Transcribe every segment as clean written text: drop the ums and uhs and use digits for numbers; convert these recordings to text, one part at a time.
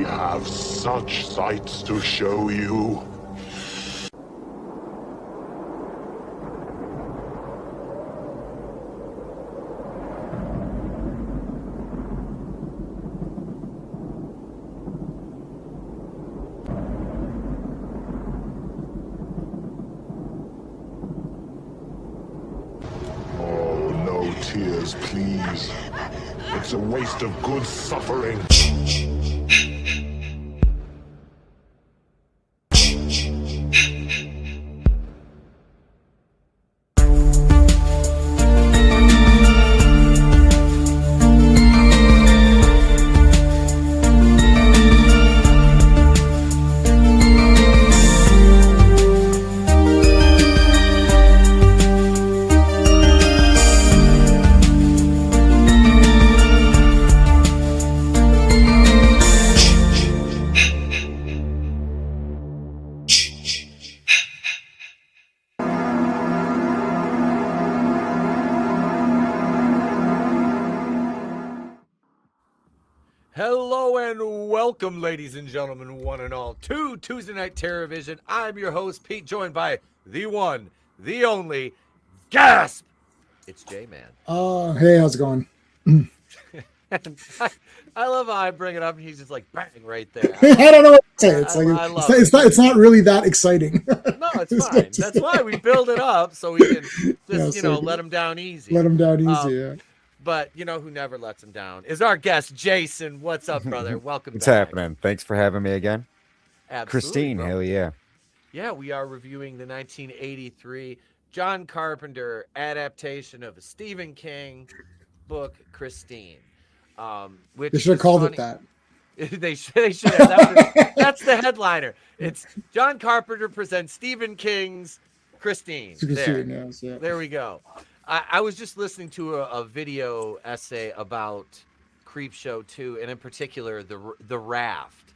have such sights to show you. Oh, no tears, please. It's a waste of good suffering. Hello and welcome, ladies and gentlemen, one and all, to Tuesday Night Terrorvision. I'm your host, Pete, joined by the one, the only, Gasp! It's J-Man. Hey, how's it going? I love how I bring it up and he's just like, bang, right there. I don't know what to say. It's not really that exciting. No, it's fine. That's why we build it up so we can just, let him down easy. Let him down easy, yeah. But you know who never lets him down is our guest, Jaycen. What's up, brother? Welcome What's back. happening? Thanks for having me again. Absolutely, Christine, bro. hell yeah. Yeah, we are reviewing the 1983 John Carpenter adaptation of a Stephen King book, Christine. Which They should have called it that. They should have. That's the headliner. It's John Carpenter presents Stephen King's Christine. There we go. I was just listening to a video essay about Creepshow 2, and in particular, the Raft.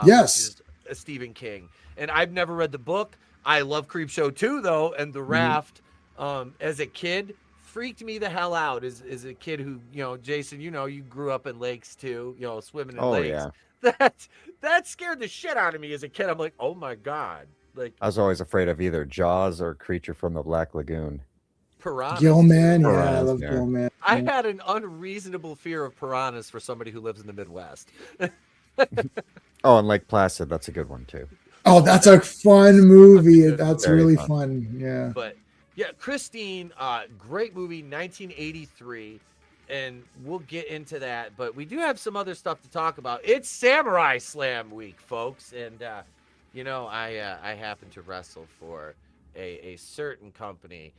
Yes. Which is a Stephen King. And I've never read the book. I love Creepshow 2, though, and the Raft, as a kid, freaked me the hell out. As a kid who, Jaycen, you grew up in lakes, too, swimming in lakes. Yeah. That scared the shit out of me as a kid. I'm like, oh, my God. Like, I was always afraid of either Jaws or Creature from the Black Lagoon. Piranhas. Gilman, yeah, Piranhas, I love yeah. Gilman. I had an unreasonable fear of piranhas for somebody who lives in the Midwest. Oh, and Lake Placid, that's a good one too. Oh, that's a fun movie. That's Very really fun. fun. Yeah. But yeah, Christine, great movie, 1983, and we'll get into that. But we do have some other stuff to talk about. It's Samurai Slam week, folks, and I happen to wrestle for a certain company.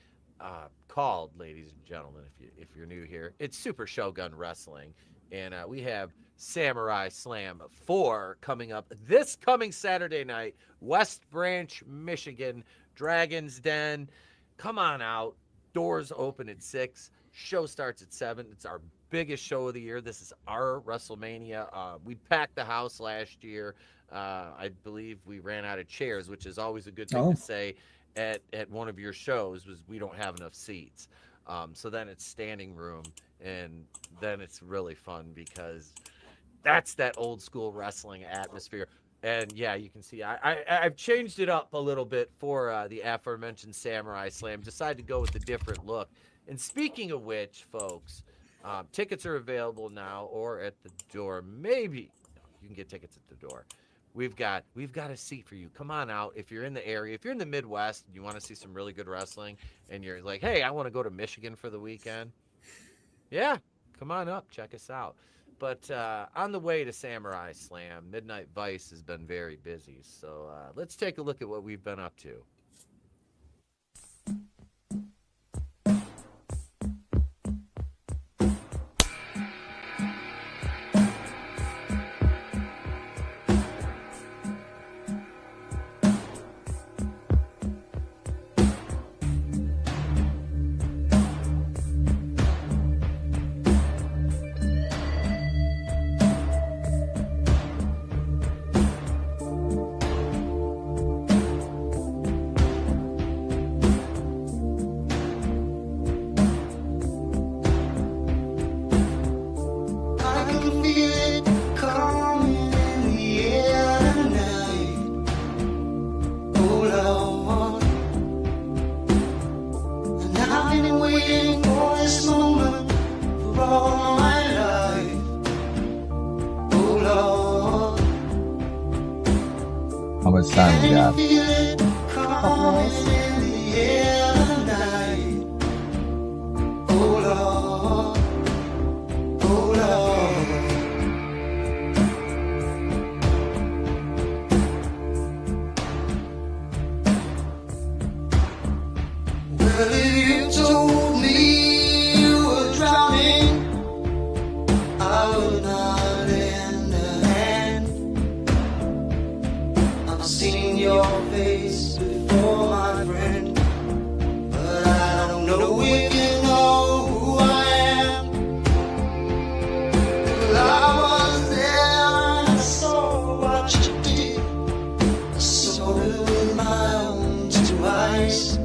Called, ladies and gentlemen, if you're new here, it's Super Shogun Wrestling, and we have Samurai Slam 4 coming up this coming Saturday night, West Branch, Michigan, Dragon's Den. Come on out. Doors open at 6. Show starts at 7. It's our biggest show of the year. This is our WrestleMania. We packed the house last year. I believe we ran out of chairs, which is always a good thing to say at one of your shows, was we don't have enough seats. So then it's standing room, and then it's really fun because that's that old school wrestling atmosphere. And yeah, you can see I've changed it up a little bit for the aforementioned Samurai Slam. Decided to go with a different look. And speaking of which, folks, tickets are available now or at the door. Maybe you can get tickets at the door. We've got a seat for you. Come on out. If you're in the area, if you're in the Midwest and you want to see some really good wrestling and you're like, hey, I want to go to Michigan for the weekend. Yeah, come on up. Check us out. But on the way to Samurai Slam, Midnight Vice has been very busy. So let's take a look at what we've been up to. How much time we got? Couple minutes. Well, if you told me you were drowning, I would not lend a hand. I've seen your face before, my friend, but I don't know if you know who I am. Well, I was there and I saw what you did. I saw it with my own two eyes.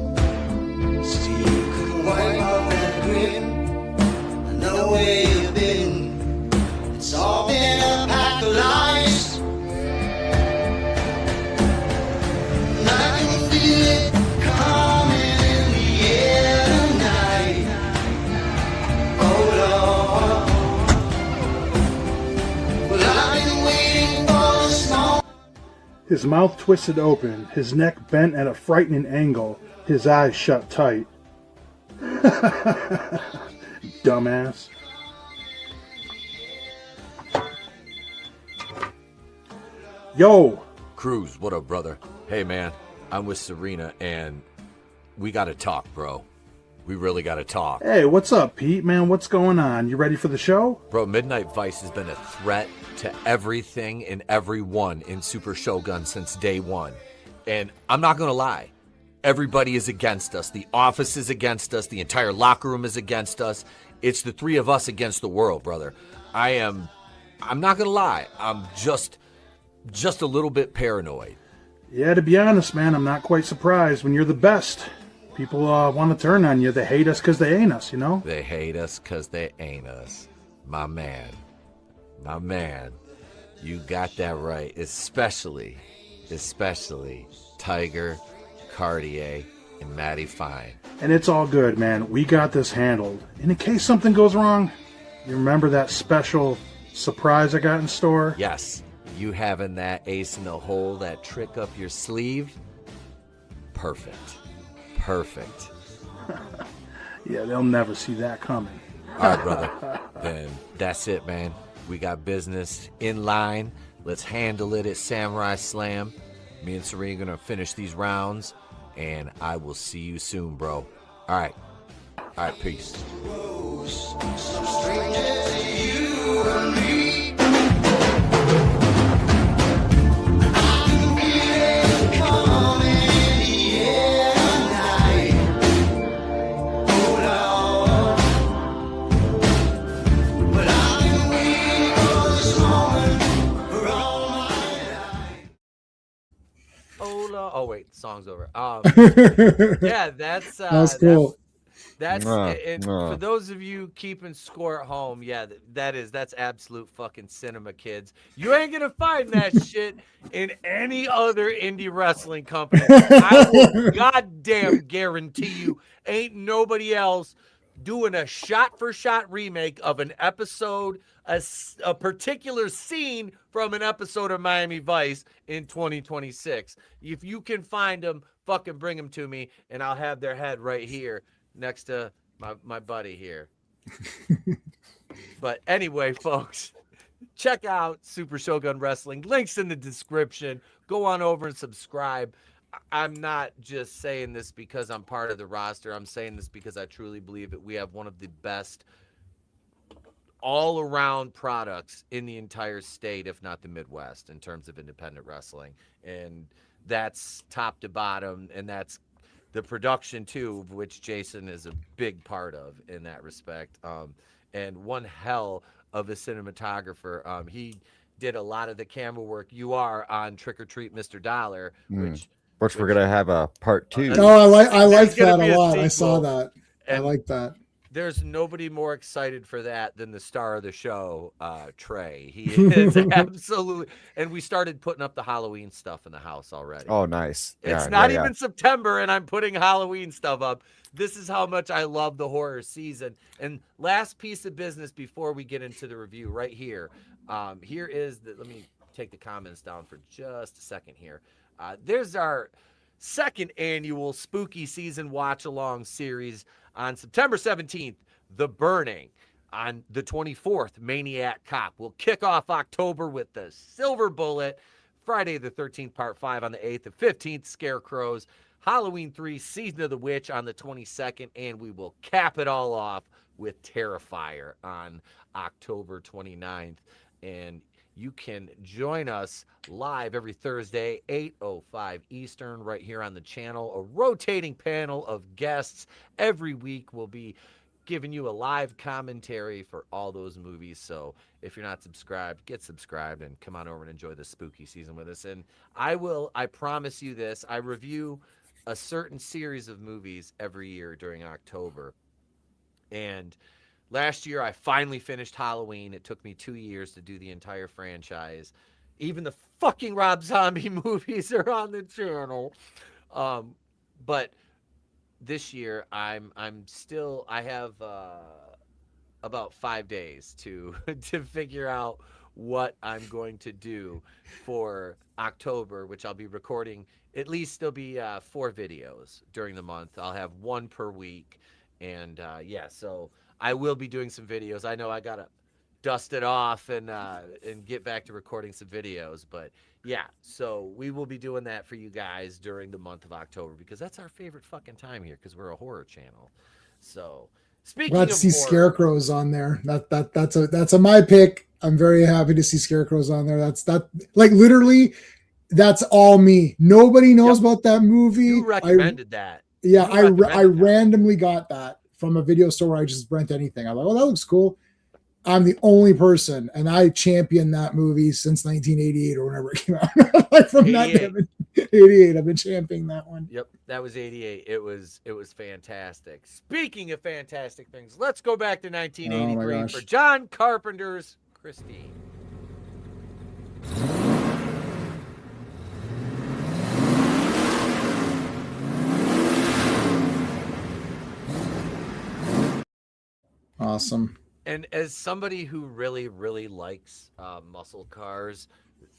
Wipe off that grin. I know where you've been. It's all been a pack of lies. And I can feel it coming in the air tonight. Oh Lord. Well, I've been waiting for this moment. His mouth twisted open, his neck bent at a frightening angle, his eyes shut tight. Dumbass. Yo! Cruz, what up, brother? Hey, man, I'm with Serena, and we gotta talk, bro. We really gotta talk. Hey, what's up, Pete? Man, what's going on? You ready for the show? Bro, Midnight Vice has been a threat to everything and everyone in Super Shogun since day one. And I'm not gonna lie. Everybody is against us. The office is against us. The entire locker room is against us. It's the three of us against the world, brother. I'm not going to lie. I'm just a little bit paranoid. Yeah, to be honest, man, I'm not quite surprised. When you're the best, people want to turn on you. They hate us because they ain't us, you know? They hate us because they ain't us. My man. My man. You got that right. Especially Tiger, Cartier, and Matty Fine. And it's all good, man. We got this handled. And in case something goes wrong, you remember that special surprise I got in store? Yes. You having that ace in the hole, that trick up your sleeve? Perfect. Perfect. Yeah, they'll never see that coming. All right, brother. Then that's it, man. We got business in line. Let's handle it at Samurai Slam. Me and Serena are going to finish these rounds, and I will see you soon, bro. All right. All right, peace. Oh wait, the song's over. Yeah, that's cool. That's and for those of you keeping score at home, yeah, that's absolute fucking cinema, kids. You ain't gonna find that shit in any other indie wrestling company. I will goddamn guarantee you, ain't nobody else doing a shot-for-shot remake of an episode, a particular scene from an episode of Miami Vice in 2026. If you can find them, fucking bring them to me, and I'll have their head right here next to my buddy here. But anyway, folks, check out Super Shogun Wrestling. Links in the description. Go on over and subscribe. I'm not just saying this because I'm part of the roster. I'm saying this because I truly believe that we have one of the best all-around products in the entire state, if not the Midwest, in terms of independent wrestling. And that's top to bottom, and that's the production, too, which Jaycen is a big part of in that respect. And one hell of a cinematographer. He did a lot of the camera work. You are on Trick or Treat Mr. Dollar, which we're gonna have a part 2. Oh, I like that a lot. I saw that. I like that. There's nobody more excited for that than the star of the show, Trey. He is absolutely. And we started putting up the Halloween stuff in the house already. Oh, nice. It's not even September, and I'm putting Halloween stuff up. This is how much I love the horror season. And last piece of business before we get into the review, right here. Here is the. Let me take the comments down for just a second here. There's our second annual spooky season watch along series on September 17th, The Burning. On the 24th, Maniac Cop. We'll kick off October with The Silver Bullet. Friday the 13th, part 5 on the 8th. The 15th, Scarecrows. Halloween 3, Season of the Witch on the 22nd. And we will cap it all off with Terrifier on October 29th. And you can join us live every Thursday, 8:05 Eastern, right here on the channel. A rotating panel of guests every week will be giving you a live commentary for all those movies. So if you're not subscribed, get subscribed and come on over and enjoy the spooky season with us. And I promise you this, I review a certain series of movies every year during October. And last year I finally finished Halloween. It took me 2 years to do the entire franchise. Even the fucking Rob Zombie movies are on the channel. But this year I have about 5 days to figure out what I'm going to do for October, which I'll be recording. At least there'll be 4 videos during the month. I'll have 1 per week. And so I will be doing some videos. I know I gotta dust it off and get back to recording some videos, but yeah, so we will be doing that for you guys during the month of October, because that's our favorite fucking time here, because we're a horror channel. So speaking Let's of see horror, Scarecrows on there. That's a my pick. I'm very happy to see Scarecrows on there. That's like literally that's all me. Nobody knows about that movie. you recommended that. Yeah, I recommended that. randomly got that from a video store where I just rent anything. I'm like, oh, that looks cool. I'm the only person, and I championed that movie since 1988 or whenever it came out. Like from 88, I've been championing that one. Yep, that was 88. It was fantastic. Speaking of fantastic things, let's go back to 1983 for John Carpenter's Christine. Awesome. And as somebody who really, really likes muscle cars,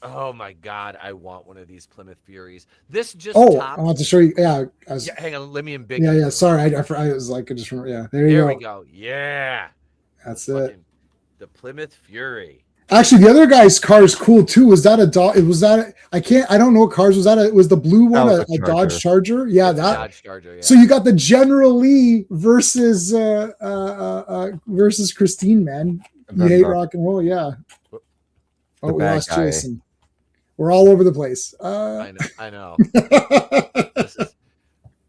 oh my God, I want one of these Plymouth Furies. This just I want to show you. Yeah, hang on, let me embiggen. Yeah. Sorry, I was like, I just remember. Yeah, there we go. Yeah, that's it. The Plymouth Fury. Actually, the other guy's car is cool too. Was that a Dodge? I don't know what cars was that. Was the blue one a Dodge Charger? Yeah, that Dodge Charger. Yeah. So you got the General Lee versus Christine, man. You hate rock and roll, yeah. Oh, we lost Jaycen. We're all over the place. I know.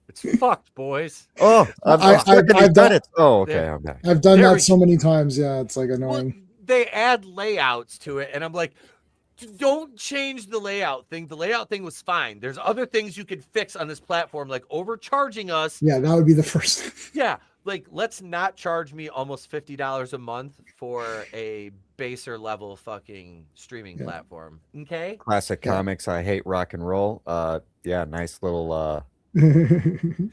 It's fucked, boys. Oh, I've done it. Oh, okay, I'm back. I've done that so many times. Yeah, it's like annoying. Well, they add layouts to it, and I'm like, don't change the layout thing. The layout thing was fine. There's other things you could fix on this platform, like overcharging us. Yeah, that would be the first. Yeah, like let's not charge me almost $50 a month for a baser level fucking streaming platform. Okay. Classic comics. I hate rock and roll. Yeah, nice little. That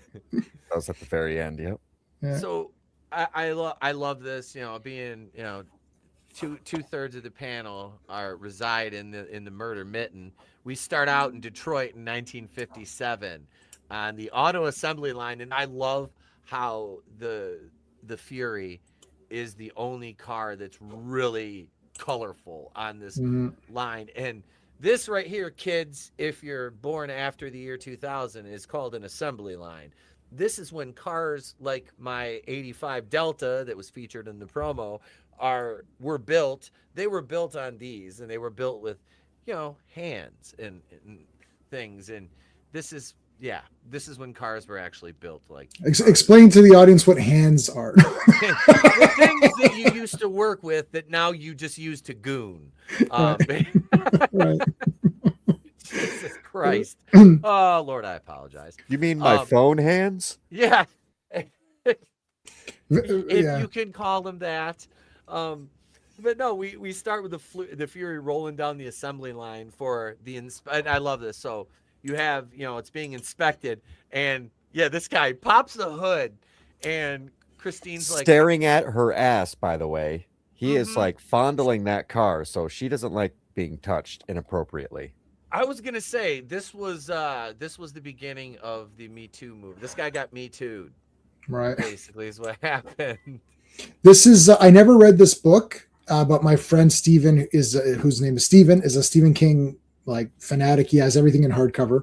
was at the very end. Yep. Yeah. So I love this. Being two-thirds of the panel reside in the murder mitten. We start out in Detroit in 1957 on the auto assembly line, and I love how the Fury is the only car that's really colorful on this line. And this right here, kids, if you're born after the year 2000, is called an assembly line. This is when cars like my 85 Delta that was featured in the promo were built. They were built on these, and they were built with hands and things. And this is when cars were actually built. Like explain to the audience what hands are. The things that you used to work with that now you just use to goon. Right. Jesus Christ. Oh Lord, I apologize. You mean my phone hands? Yeah. If you can call them that. But no, we start with the Fury rolling down the assembly line for and I love this. So you have, it's being inspected, and this guy pops the hood, and Christine's like staring at her ass, by the way. He is like fondling that car, so she doesn't like being touched inappropriately. I was gonna say this was the beginning of the Me Too movement. This guy got Me Too'd, Right. basically, is what happened. This is I never read this book, but my friend Steven is whose name is Steven, is a Stephen King like fanatic. He has everything in hardcover,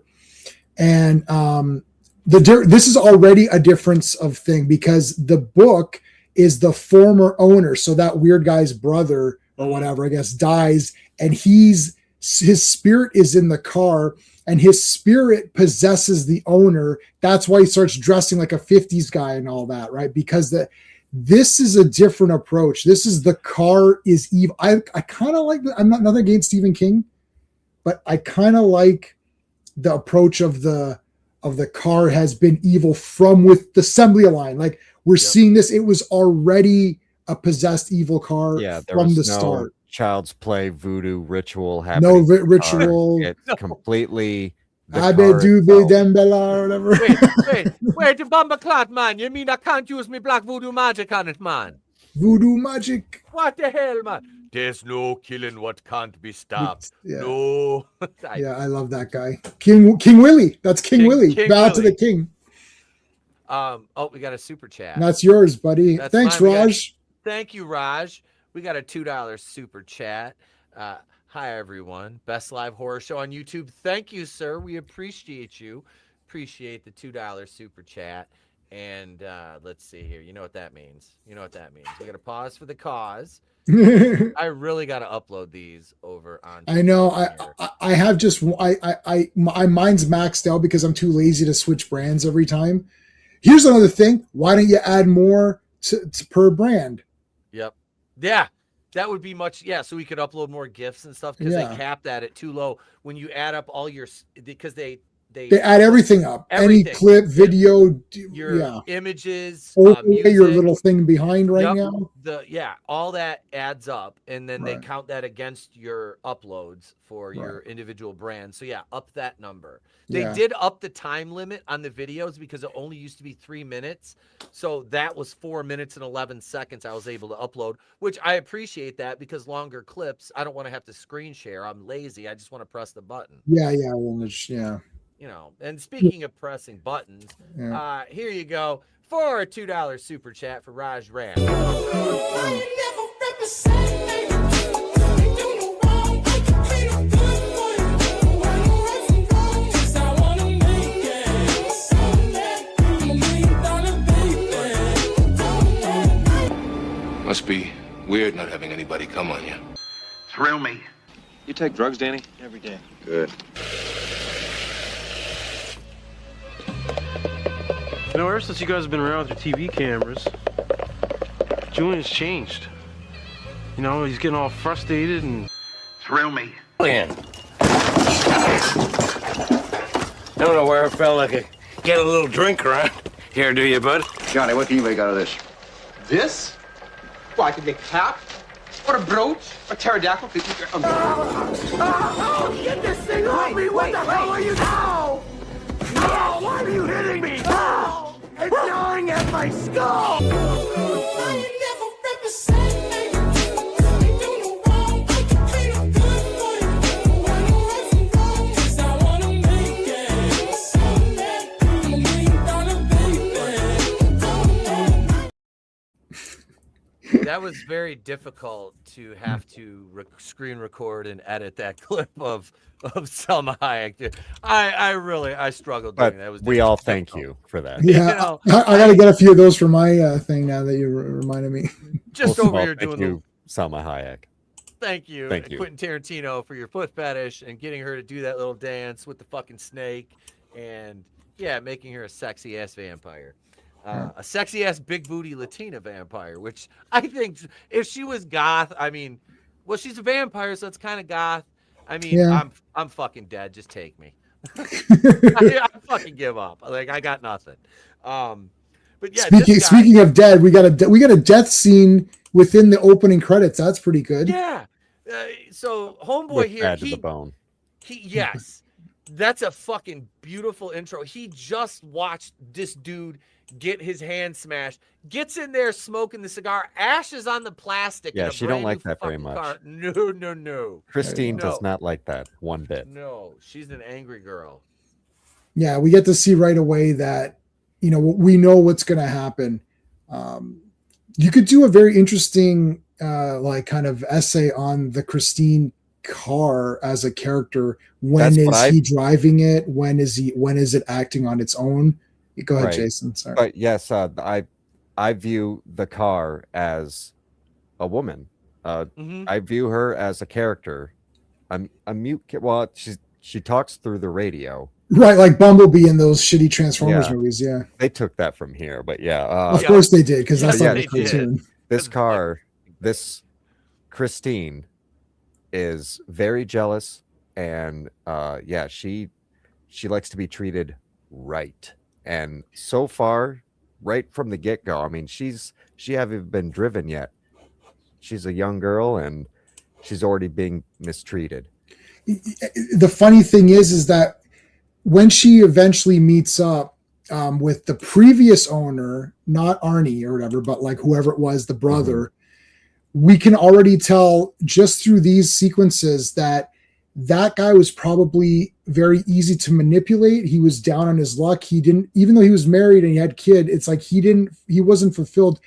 and this is already a difference of thing because the book is the former owner, so that weird guy's brother or whatever, I guess, dies, and his spirit is in the car, and his spirit possesses the owner. That's why he starts dressing like a 50s guy and all that, right? Because this is a different approach. This is the car is evil. I kind of like, I'm not nothing against Stephen King, but I kind of like the approach of the car has been evil from with the assembly line. Like we're seeing this, it was already a possessed evil car from the start. Child's play voodoo ritual happening. No ritual. It's completely Dube Dembella or whatever. Wait, the bomber clot, man. You mean I can't use me black voodoo magic on it, man? Voodoo magic. What the hell, man? There's no killing what can't be stopped. Yeah. No. Yeah, I love that guy. King Willie. That's King Willie. Bow to the king. Oh, we got a super chat. That's yours, buddy. Thanks, Raj. Thank you, Raj. We got a $2 super chat. Hi, everyone. Best live horror show on YouTube. Thank you, sir. We appreciate you. Appreciate the $2 super chat. And let's see here. You know what that means. We got to pause for the cause. I really got to upload these over on. I know. I have just my mind's maxed out because I'm too lazy to switch brands every time. Here's another thing. Why don't you add more to per brand? Yep. Yeah. That would be much, so we could upload more GIFs and stuff because they cap that at too low. When you add up all your, because they add everything up. Any clip, video, your images, your little thing behind now. All that adds up, and then they count that against your uploads for your individual brand. So up that number. They did up the time limit on the videos because it only used to be 3 minutes. So that was 4 minutes and 11 seconds I was able to upload, which I appreciate that because longer clips, I don't want to have to screen share. I'm lazy. I just want to press the button. You know, and speaking of pressing buttons, here you go for a $2 super chat for Raj Ram. Must be weird not having anybody come on you. Thrill me. You take drugs, Danny? Every day. Good. You know, ever since you guys have been around with your TV cameras, Julian's changed. You know, he's getting all frustrated and... Thrill me. I don't know where I felt like I get a little drink around here, do you, bud? Johnny, what can you make out of this? This? Well, I could make a cap, or a brooch, a pterodactyl. Get this thing off me! What the hell are you now? No! Why are you hitting me? No! It's gnawing at my skull! That was very difficult to have to screen record and edit that clip of Selma Hayek. I struggled doing that. We all thank you for that. Yeah, I got to get a few of those for my thing now that you reminded me. Just over here doing Selma Hayek. Thank you, Quentin Tarantino, for your foot fetish and getting her to do that little dance with the fucking snake, and making her a sexy ass vampire. A sexy ass big booty Latina vampire, which I think if she was goth, she's a vampire, so it's kind of goth. I'm fucking dead. Just take me. I fucking give up. Like I got nothing. But speaking of dead, we got a death scene within the opening credits. That's pretty good. Yeah. So homeboy here, to the bone. Yes, that's a fucking beautiful intro. He just watched this dude get his hand smashed. Gets in there smoking the cigar. Ashes on the plastic. Yeah, in a she don't brand like new that very fucking much. car. No. Christine No. does not like that one bit. No, she's an angry girl. Yeah, we get to see right away that, you know, we know what's going to happen. You could do a very interesting, like, kind of essay on the Christine car as a character. When is he driving it? When is it acting on its own? Go ahead, Jaycen. Sorry. But yes, I view the car as a woman. I view her as a character. A mute. Well, she talks through the radio. Right, like Bumblebee in those shitty Transformers movies. Yeah, they took that from here, but yeah, of course they did, because that's not a cartoon. This car, this Christine, is very jealous, and yeah, she likes to be treated right. And so far, right from the get-go, I mean, she hasn't been driven yet. She's a young girl, and she's already being mistreated. The funny thing is that when she eventually meets up with the previous owner, not Arnie or whatever, but like whoever it was, the brother, we can already tell just through these sequences that guy was probably very easy to manipulate. He was down on his luck. He didn't, even though he was married and he had kid, it's like he wasn't fulfilled.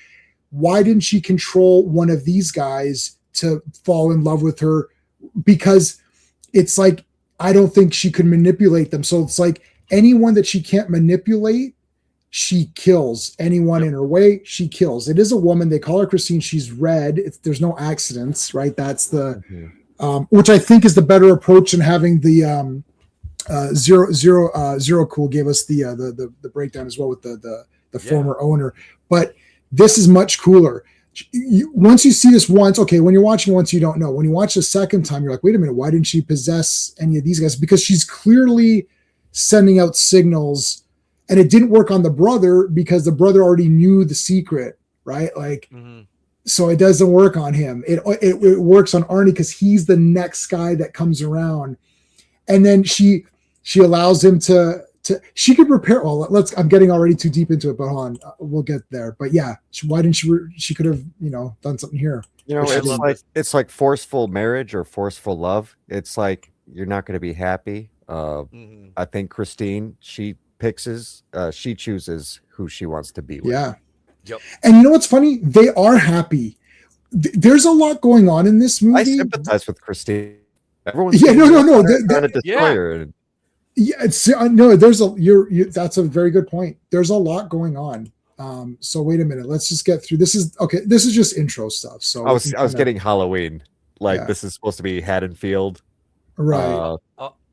Why didn't she control one of these guys to fall in love with her? Because it's like, I don't think she could manipulate them. So it's like anyone that she can't manipulate, she kills. Anyone in her way, she kills. It is a woman. They call her Christine. She's red. There's no accidents, right? That's the, which I think is the better approach than having the Zero Cool gave us the breakdown as well with the former owner. But this is much cooler. Once you see this once, okay, when you're watching it once, you don't know. When you watch the second time, you're like, wait a minute, why didn't she possess any of these guys? Because she's clearly sending out signals, and it didn't work on the brother because the brother already knew the secret, right? Like, so it doesn't work on him. It works on Arnie because he's the next guy that comes around. And then she allows him to she could repair. Well, I'm getting already too deep into it, but hold on, we'll get there. But yeah, why didn't she could have, done something here. It's like forceful marriage or forceful love. It's like, you're not going to be happy. I think Christine, she chooses who she wants to be with. Yeah. Yep. And you know what's funny? They are happy. There's a lot going on in this movie. I sympathize with Christine. Everyone's no. Trying to destroy her. Yeah, no. That's a very good point. There's a lot going on. So wait a minute. Let's just get through. This is just intro stuff. So I was getting Halloween. This is supposed to be Haddonfield, right?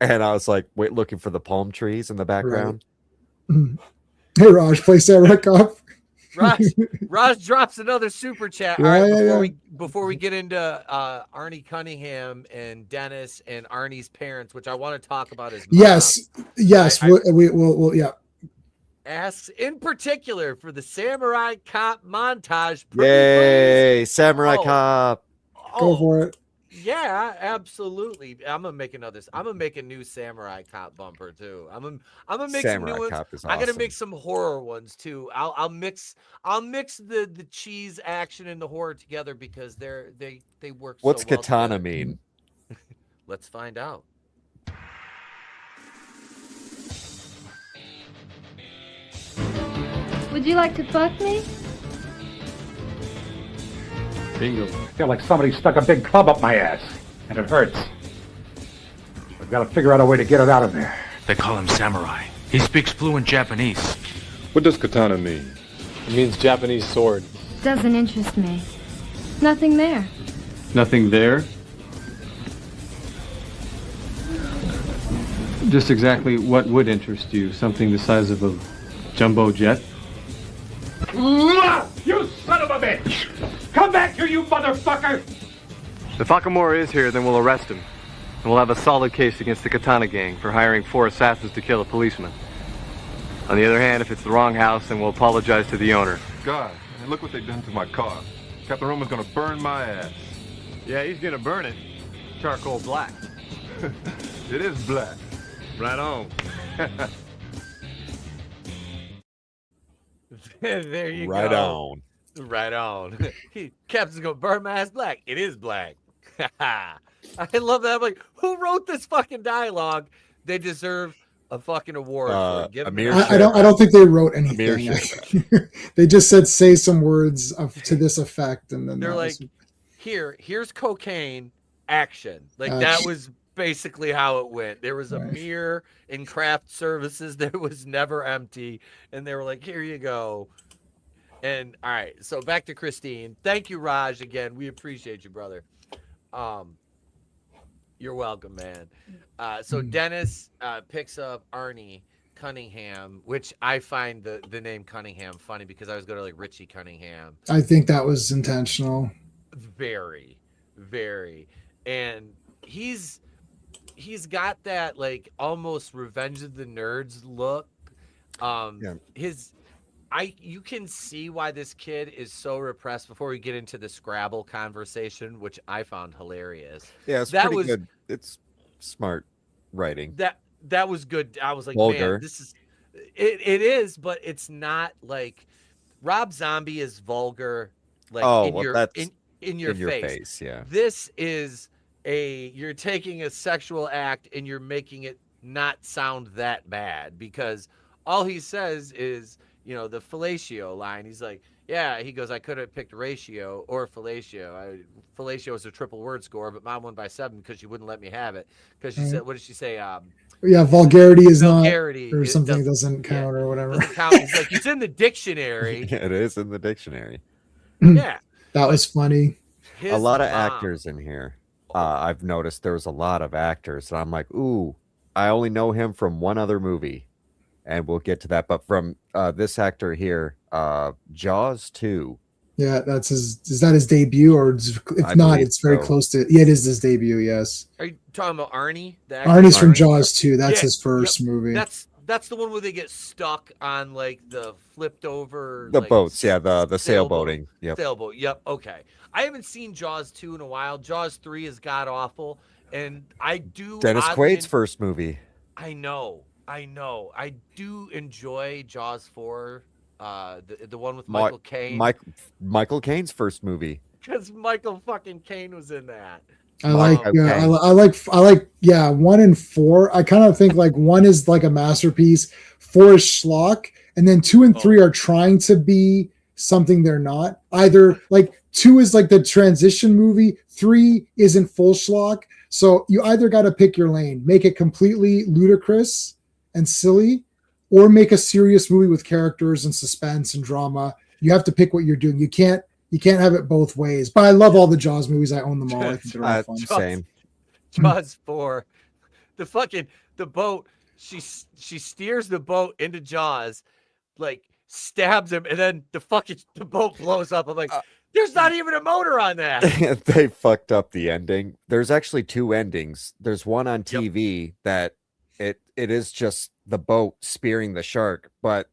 And I was like, looking for the palm trees in the background. Right. Hey, Raj, play Samurai Cop. Raj drops another super chat. All right, before we get into Arnie Cunningham and Dennis and Arnie's parents, which I want to talk about his mom. Yes, we'll yeah. Asks in particular for the Samurai Cop montage. Yay, Samurai Cop! Go for it. Yeah, absolutely. I'm gonna make a new Samurai Cop bumper too. I'm gonna make Samurai some new Cop ones. is I'm gonna awesome. make some horror ones too. I'll mix the cheese action and the horror together because they work. What's so well katana together. mean? Let's find out. Would you like to fuck me? Bingo. I feel like somebody stuck a big club up my ass, and it hurts. We've got to figure out a way to get it out of there. They call him Samurai. He speaks fluent Japanese. What does katana mean? It means Japanese sword. Doesn't interest me. Nothing there. Nothing there? Just exactly what would interest you? Something the size of a jumbo jet? You son of a bitch! Come back here, you motherfucker! If Akamura is here, then we'll arrest him. And we'll have a solid case against the Katana Gang for hiring 4 assassins to kill a policeman. On the other hand, if it's the wrong house, then we'll apologize to the owner. God, and look what they've done to my car. Captain Roman's gonna burn my ass. Yeah, he's gonna burn it. Charcoal black. It is black. Right on. There you Right go. on. Right on. Captain's gonna burn my ass black. It is black. I love that. I'm like, who wrote this fucking dialogue? They deserve a fucking award for it. Give them Amir an I don't think they wrote anything. Amir They just said say some words to this effect, and then They're that like, was- here's cocaine action. Like that was basically how it went. There was a mirror in craft services that was never empty, and they were like, here you go. And all right, so back to Christine. Thank you, Raj. Again, we appreciate you, brother. You're welcome, man. So Dennis picks up Arnie Cunningham, which I find the name Cunningham funny because I was going to like Richie Cunningham. I think that was intentional. Very, very. And he's got that like almost Revenge of the Nerds look. You can see why this kid is so repressed before we get into the Scrabble conversation, which I found hilarious. Yeah, it's pretty good. It's smart writing. That was good. I was like, Vulgar. man, this is it is, but it's not like Rob Zombie is vulgar like in your face. Yeah. This is you're taking a sexual act and you're making it not sound that bad because all he says is, you know, the fellatio line. He's like, yeah, he goes, I could have picked ratio or fellatio. Fellatio is a triple word score, but mom won by 7 because she wouldn't let me have it. Because she said, what did she say? Yeah, vulgarity is vulgarity not, or something doesn't count or whatever. Doesn't count. He's like, it's in the dictionary. Yeah, it is in the dictionary. Yeah. That was funny. A lot of actors in here. I've noticed there was a lot of actors. And I'm like, ooh, I only know him from one other movie. And we'll get to that. But from this actor here, Jaws 2. Yeah, is that his debut? Or if not, it's very close to. Yeah, it is his debut, yes. Are you talking about Arnie? Arnie's from Jaws 2. That's his first movie. That's the one where they get stuck on like the flipped over boats, the sailboating. Yep. Sailboat. Yep. Okay. I haven't seen Jaws 2 in a while. Jaws 3 is god awful, and I do. Dennis Quaid's first movie. I know. I do enjoy Jaws 4, the one with Michael Caine. Michael Caine's first movie. Because Michael fucking Caine was in that. I like 1 and 4. I kind of think like 1 is like a masterpiece, 4 is schlock, and then 2 and 3 are trying to be something they're not. Either like 2 is like the transition movie, 3 isn't full schlock. So you either got to pick your lane, make it completely ludicrous and silly, or make a serious movie with characters and suspense and drama. You have to pick what you're doing. You can't have it both ways. But I love all the Jaws movies. I own them all. I think they're all fun. Same. Jaws 4, the boat. She steers the boat into Jaws, like stabs him, and then the boat blows up. I'm like, there's not even a motor on that. They fucked up the ending. There's actually 2 endings. There's one on TV that it is just the boat spearing the shark, but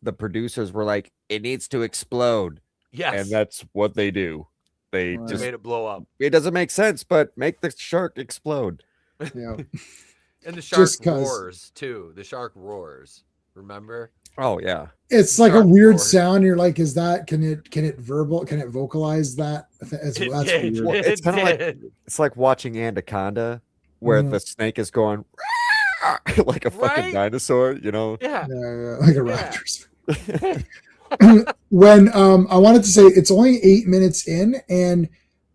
the producers were like, it needs to explode. Yes. And that's what they do. They just made it blow up. It doesn't make sense, but make the shark explode. Yeah. And the shark roars too. The shark roars. Remember? Oh yeah. It's like a weird sound. You're like, is that can it vocalize that? That's weird. It's kind of like it's like watching Anaconda, where the snake is going like a fucking dinosaur, you know? Yeah. Like a raptor. When I wanted to say it's only 8 minutes in, and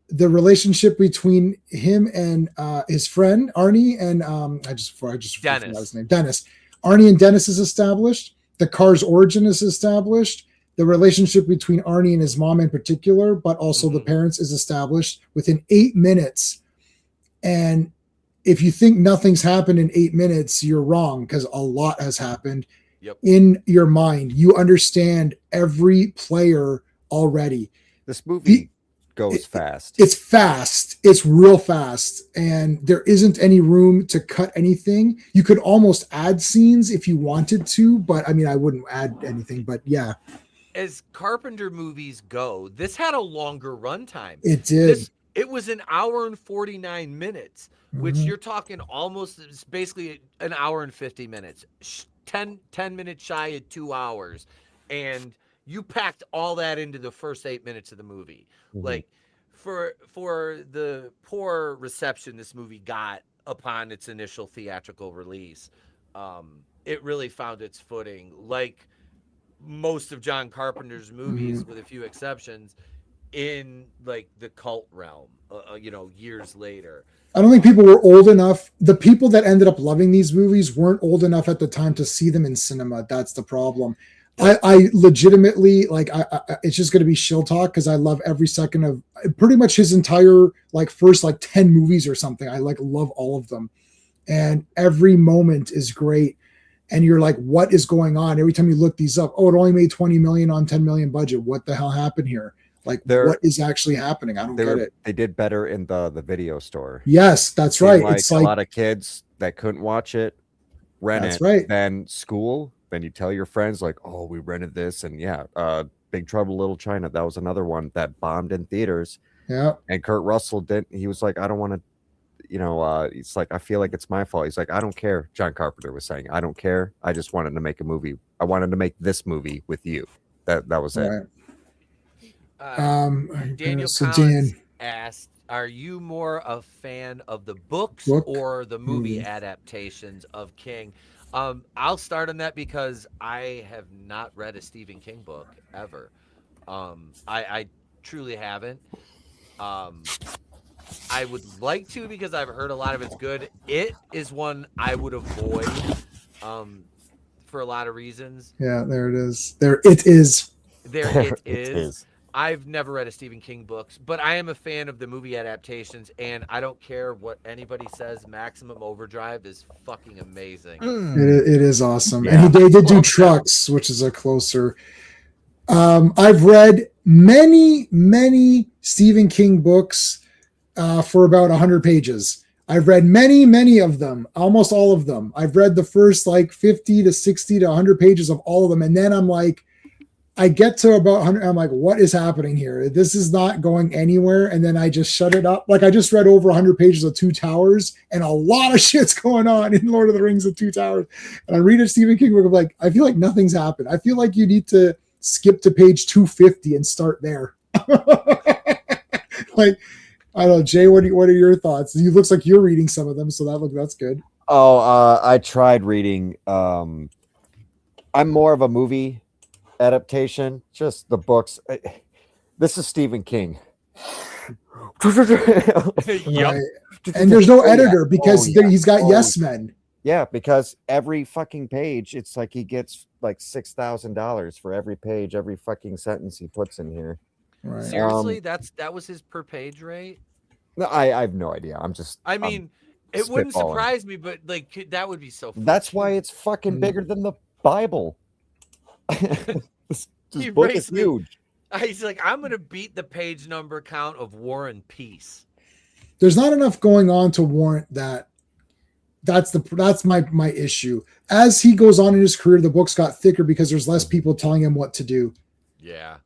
the relationship between him and his friend Arnie and I just forgot his name. Dennis. Arnie and Dennis is established. The car's origin is established. The relationship between Arnie and his mom in particular, but also the parents, is established within 8 minutes. And if you think nothing's happened in 8 minutes, you're wrong, because a lot has happened. Yep. In your mind. You understand every player already. This movie goes fast. It's fast. It's real fast. And there isn't any room to cut anything. You could almost add scenes if you wanted to, but I mean, I wouldn't add anything, but yeah. As Carpenter movies go, this had a longer runtime. It did. It was an hour and 49 minutes, which you're talking almost, it's basically an hour and 50 minutes. 10 minutes shy of 2 hours. And you packed all that into the first 8 minutes of the movie. Like for the poor reception this movie got upon its initial theatrical release, it really found its footing. Like most of John Carpenter's movies, with a few exceptions, in like the cult realm, years later. I don't think people were old enough. The people that ended up loving these movies weren't old enough at the time to see them in cinema. That's the problem. I legitimately it's just going to be shill talk because I love every second of pretty much his entire first 10 movies or something. I love all of them, and every moment is great. And you're like, what is going on? Every time you look these up, it only made 20 million on 10 million budget. What the hell happened here? What is actually happening? I don't get it. They did better in the video store. Yes, that's right. It's a lot of kids that couldn't watch it, rent it. Right. Then school, then you tell your friends we rented this, and Big Trouble Little China. That was another one that bombed in theaters. Yeah. And Kurt Russell didn't. He was like, I don't want to. It's like, I feel like it's my fault. He's like, I don't care. John Carpenter was saying, I don't care. I just wanted to make a movie. I wanted to make this movie with you. That was it. Right. Daniel Collins asked, are you more a fan of the books or the movie adaptations of King? I'll start on that because I have not read a Stephen King book ever. I truly haven't. I would like to because I've heard a lot of it's good. It is one I would avoid for a lot of reasons. Yeah, there it is. There it is. It is. I've never read a Stephen King books, but I am a fan of the movie adaptations, and I don't care what anybody says. Maximum Overdrive is fucking amazing. It is awesome. Yeah. And they did do Trucks, which is a closer. I've read many Stephen King books for about 100 pages. I've read many of them, almost all of them. I've read the first 50 to 60 to 100 pages of all of them, and then I'm like, I get to about 100. I'm like, what is happening here? This is not going anywhere. And then I just shut it up. I just read over 100 pages of Two Towers, and a lot of shit's going on in Lord of the Rings of Two Towers. And I read a Stephen King book. I'm like, I feel like nothing's happened. I feel like you need to skip to page 250 and start there. I don't know, Jay, what are your thoughts? It looks like you're reading some of them, so that's good. I tried reading. I'm more of a movie adaptation, just the books. This is Stephen King. Right. And there's no editor because he's got yes men. Yeah, because every fucking page, it's like he gets $6,000 for every page, every fucking sentence he puts in here. Right. Seriously, that was his per page rate? No, I have no idea. It wouldn't surprise me, but that would be so funny. That's why it's fucking bigger than the Bible. this book is huge. He's like, I'm gonna beat the page number count of War and Peace. There's not enough going on to warrant that. That's my issue. As he goes on in his career, the books got thicker because there's less people telling him what to do. Yeah.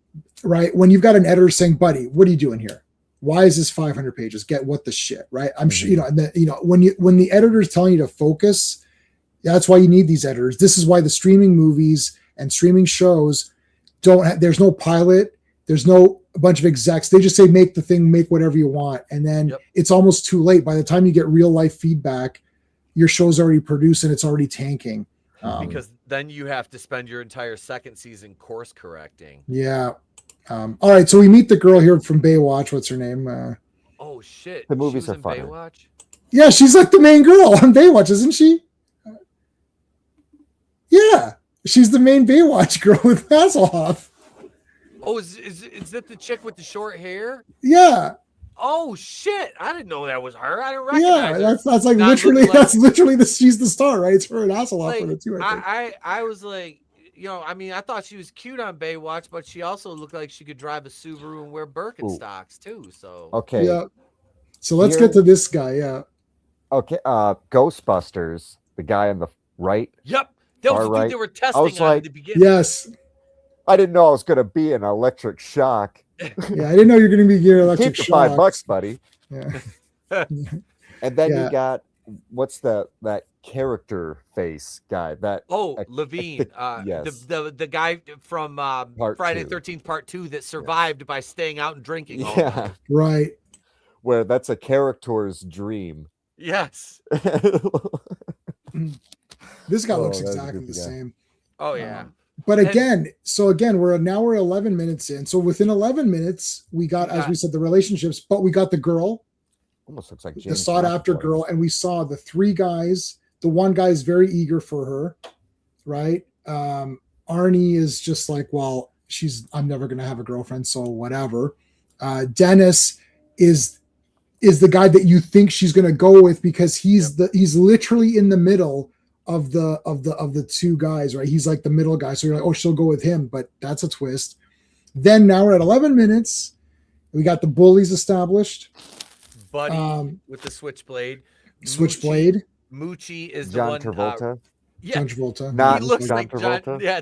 Right. When you've got an editor saying, buddy, what are you doing here? Why is this 500 pages? Get what the shit, right? I'm sure, when the editor is telling you to focus, that's why you need these editors. This is why the streaming movies and streaming shows there's no pilot. There's no bunch of execs. They just say, make the thing, make whatever you want. And then it's almost too late. By the time you get real life feedback, your show's already produced and it's already tanking. Because then you have to spend your entire second season course correcting. Yeah. All right. So we meet the girl here from Baywatch. What's her name? Oh shit. The movies are fun. Baywatch? Yeah. She's like the main girl on Baywatch, isn't she? Yeah. She's the main Baywatch girl with Hasselhoff. Oh, is that the chick with the short hair? Yeah. Oh shit! I didn't know that was her. I didn't recognize her. That's like literally she's the star, right? It's her and Hasselhoff for the two. I was like, I thought she was cute on Baywatch, but she also looked like she could drive a Subaru and wear Birkenstocks too. So okay, yeah. So let's get to this guy. Yeah. Okay. Ghostbusters, the guy on the right. Yep. That was the dude they were testing on at the beginning. Yes. I didn't know I was going to be an electric shock. Yeah, I didn't know you're going to be getting electric shock. $5, buddy. Yeah. And then you got what's that character face guy. That Levine, yes, the guy from Friday the 13th Part 2 that survived by staying out and drinking. All night. Right. Where that's a character's dream. Yes. This guy looks exactly the same. Oh yeah. But again, we're 11 minutes in. So within 11 minutes, we got, as we said, the relationships, but we got the girl. Almost looks like the sought after girl, and we saw the three guys. The one guy is very eager for her, right? Arnie is just like, well, I'm never gonna have a girlfriend, so whatever. Dennis is the guy that you think she's gonna go with because he's literally in the middle of the two guys, right? He's like the middle guy, so you're like, oh, she'll go with him, but that's a twist. Then now we're at 11 minutes. We got the bullies established. Buddy with the switchblade. Moochie is John the one. Travolta. John Travolta. Not he looks John like Travolta. John. Yeah,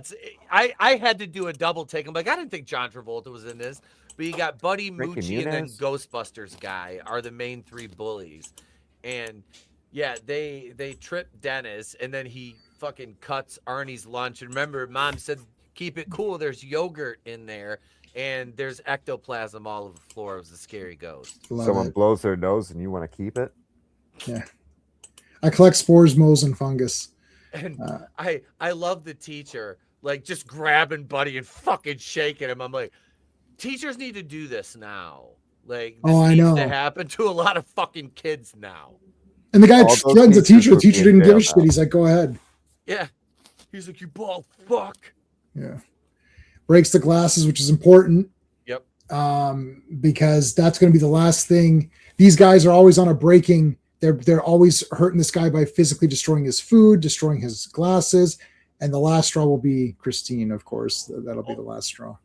I had to do a double take. I'm like, I didn't think John Travolta was in this. But you got Buddy, Moochie, and then Ghostbusters guy are the main three bullies. And yeah, they trip Dennis, and then he fucking cuts Arnie's lunch. And remember, Mom said, keep it cool. There's yogurt in there. And there's ectoplasm all over the floor. It was a scary ghost. Someone blows their nose and you want to keep it? Yeah. I collect spores, moles, and fungus. And I love the teacher, like just grabbing Buddy and fucking shaking him. I'm like, teachers need to do this now. Like, this needs to happen to a lot of fucking kids now. And the guy threatens the teacher. The teacher didn't give a shit. He's like, go ahead. Yeah. He's like, you bald fuck. Yeah. Breaks the glasses, which is important. Yep. Because that's going to be the last thing. These guys are always on a breaking. They're always hurting this guy by physically destroying his food, destroying his glasses, and the last straw will be Christine, of course. That'll be the last straw.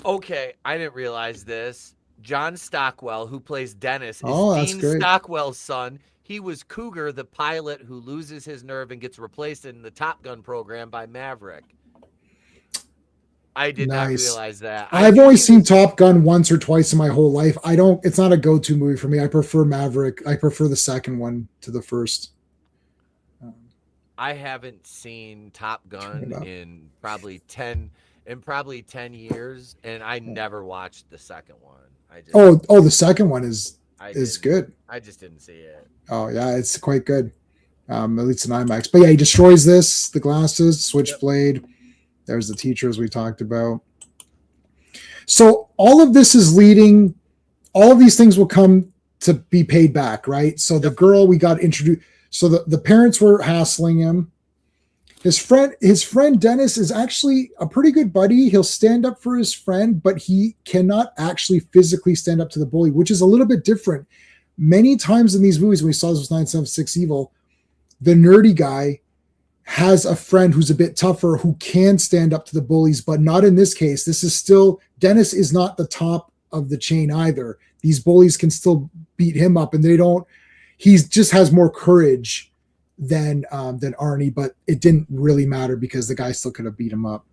Okay, I didn't realize this. John Stockwell, who plays Dennis, is Dean Stockwell's son. He was Cougar, the pilot who loses his nerve and gets replaced in the Top Gun program by Maverick. I did not realize that. I've only seen Top Gun once or twice in my whole life. It's not a go-to movie for me. I prefer Maverick. I prefer the second one to the first. I haven't seen Top Gun in probably 10 years, and I never watched the second one. The second one is good. I just didn't see it. Oh yeah, it's quite good. At least in IMAX. But yeah, he destroys the glasses, switchblade. Yep. There's the teachers we talked about. So all of this is leading, all of these things will come to be paid back, right? So the girl we got introduced, so the parents were hassling him. His friend Dennis is actually a pretty good buddy. He'll stand up for his friend, but he cannot actually physically stand up to the bully, which is a little bit different. Many times in these movies, when we saw this was 976 Evil, the nerdy guy has a friend who's a bit tougher who can stand up to the bullies, but not in this case. This is still, Dennis is not the top of the chain either. These bullies can still beat him up, and he just has more courage than Arnie, but it didn't really matter because the guy still could have beat him up.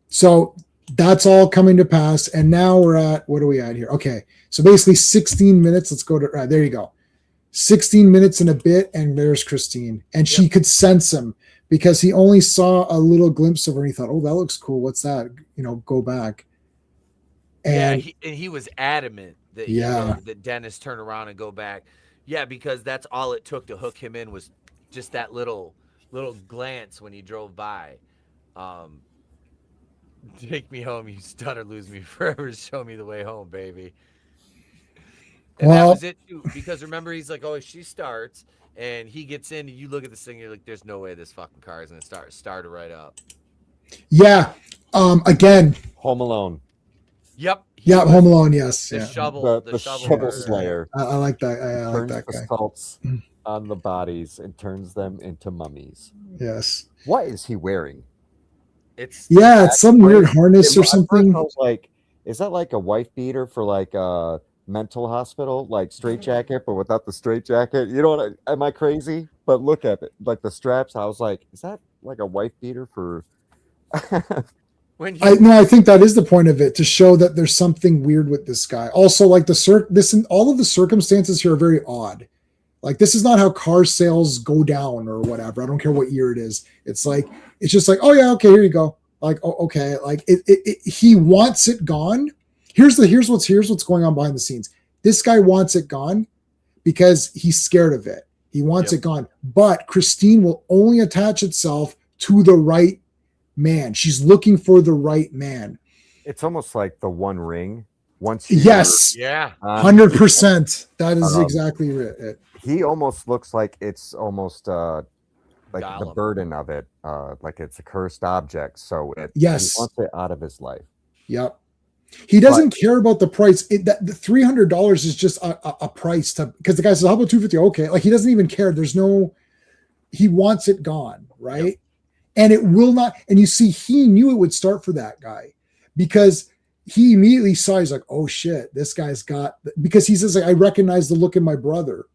So that's all coming to pass. And now we're at, what are we at here? Okay. So basically 16 minutes. Let's go to, there you go. 16 minutes and a bit, and there's Christine. And she could sense him because he only saw a little glimpse of her and he thought, oh, that looks cool. What's that? Go back. And he was adamant that, that Dennis turn around and go back. Yeah, because that's all it took to hook him in was just that little glance when he drove by. Take me home, you stutter, lose me forever, show me the way home, baby. And that was it too, because remember, he's like, oh, she starts, and he gets in, and you look at this thing, you're like, there's no way this fucking car is going to start it right up. Yeah. Again. Home Alone. Yep. Yeah, Home Alone, yes. The shovel. The shovel slayer. I like that. I like that guy. Assaults on the bodies and turns them into mummies. Yes. What is he wearing? It's some weird harness or something. I was like, is that like a wife beater for like a mental hospital, like straight jacket, but without the straight jacket? You know what? Am I crazy? But look at it, like the straps. I was like, is that like a wife beater for? I think that is the point of it, to show that there's something weird with this guy. Also, like all of the circumstances here are very odd. Like, this is not how car sales go down or whatever. I don't care what year it is. It's just like, oh yeah, okay, here you go. Like, oh, okay. Like he wants it gone. Here's what's going on behind the scenes. This guy wants it gone because he's scared of it. He wants it gone. But Christine will only attach itself to the right man. She's looking for the right man. It's almost like the One Ring. Once yeah, 100%. That is exactly it. He almost looks like it's almost like Gollum. the burden of it, like it's a cursed object. So he wants it out of his life. Yep. He doesn't care about the price. The $300 is just a price because the guy says, "How about $250?" Okay, like he doesn't even care. He wants it gone, right? Yep. And it will not. And you see, he knew it would start for that guy because he immediately saw. He's like, "Oh shit, this guy's got." Because he says, like, "I recognize the look in my brother,"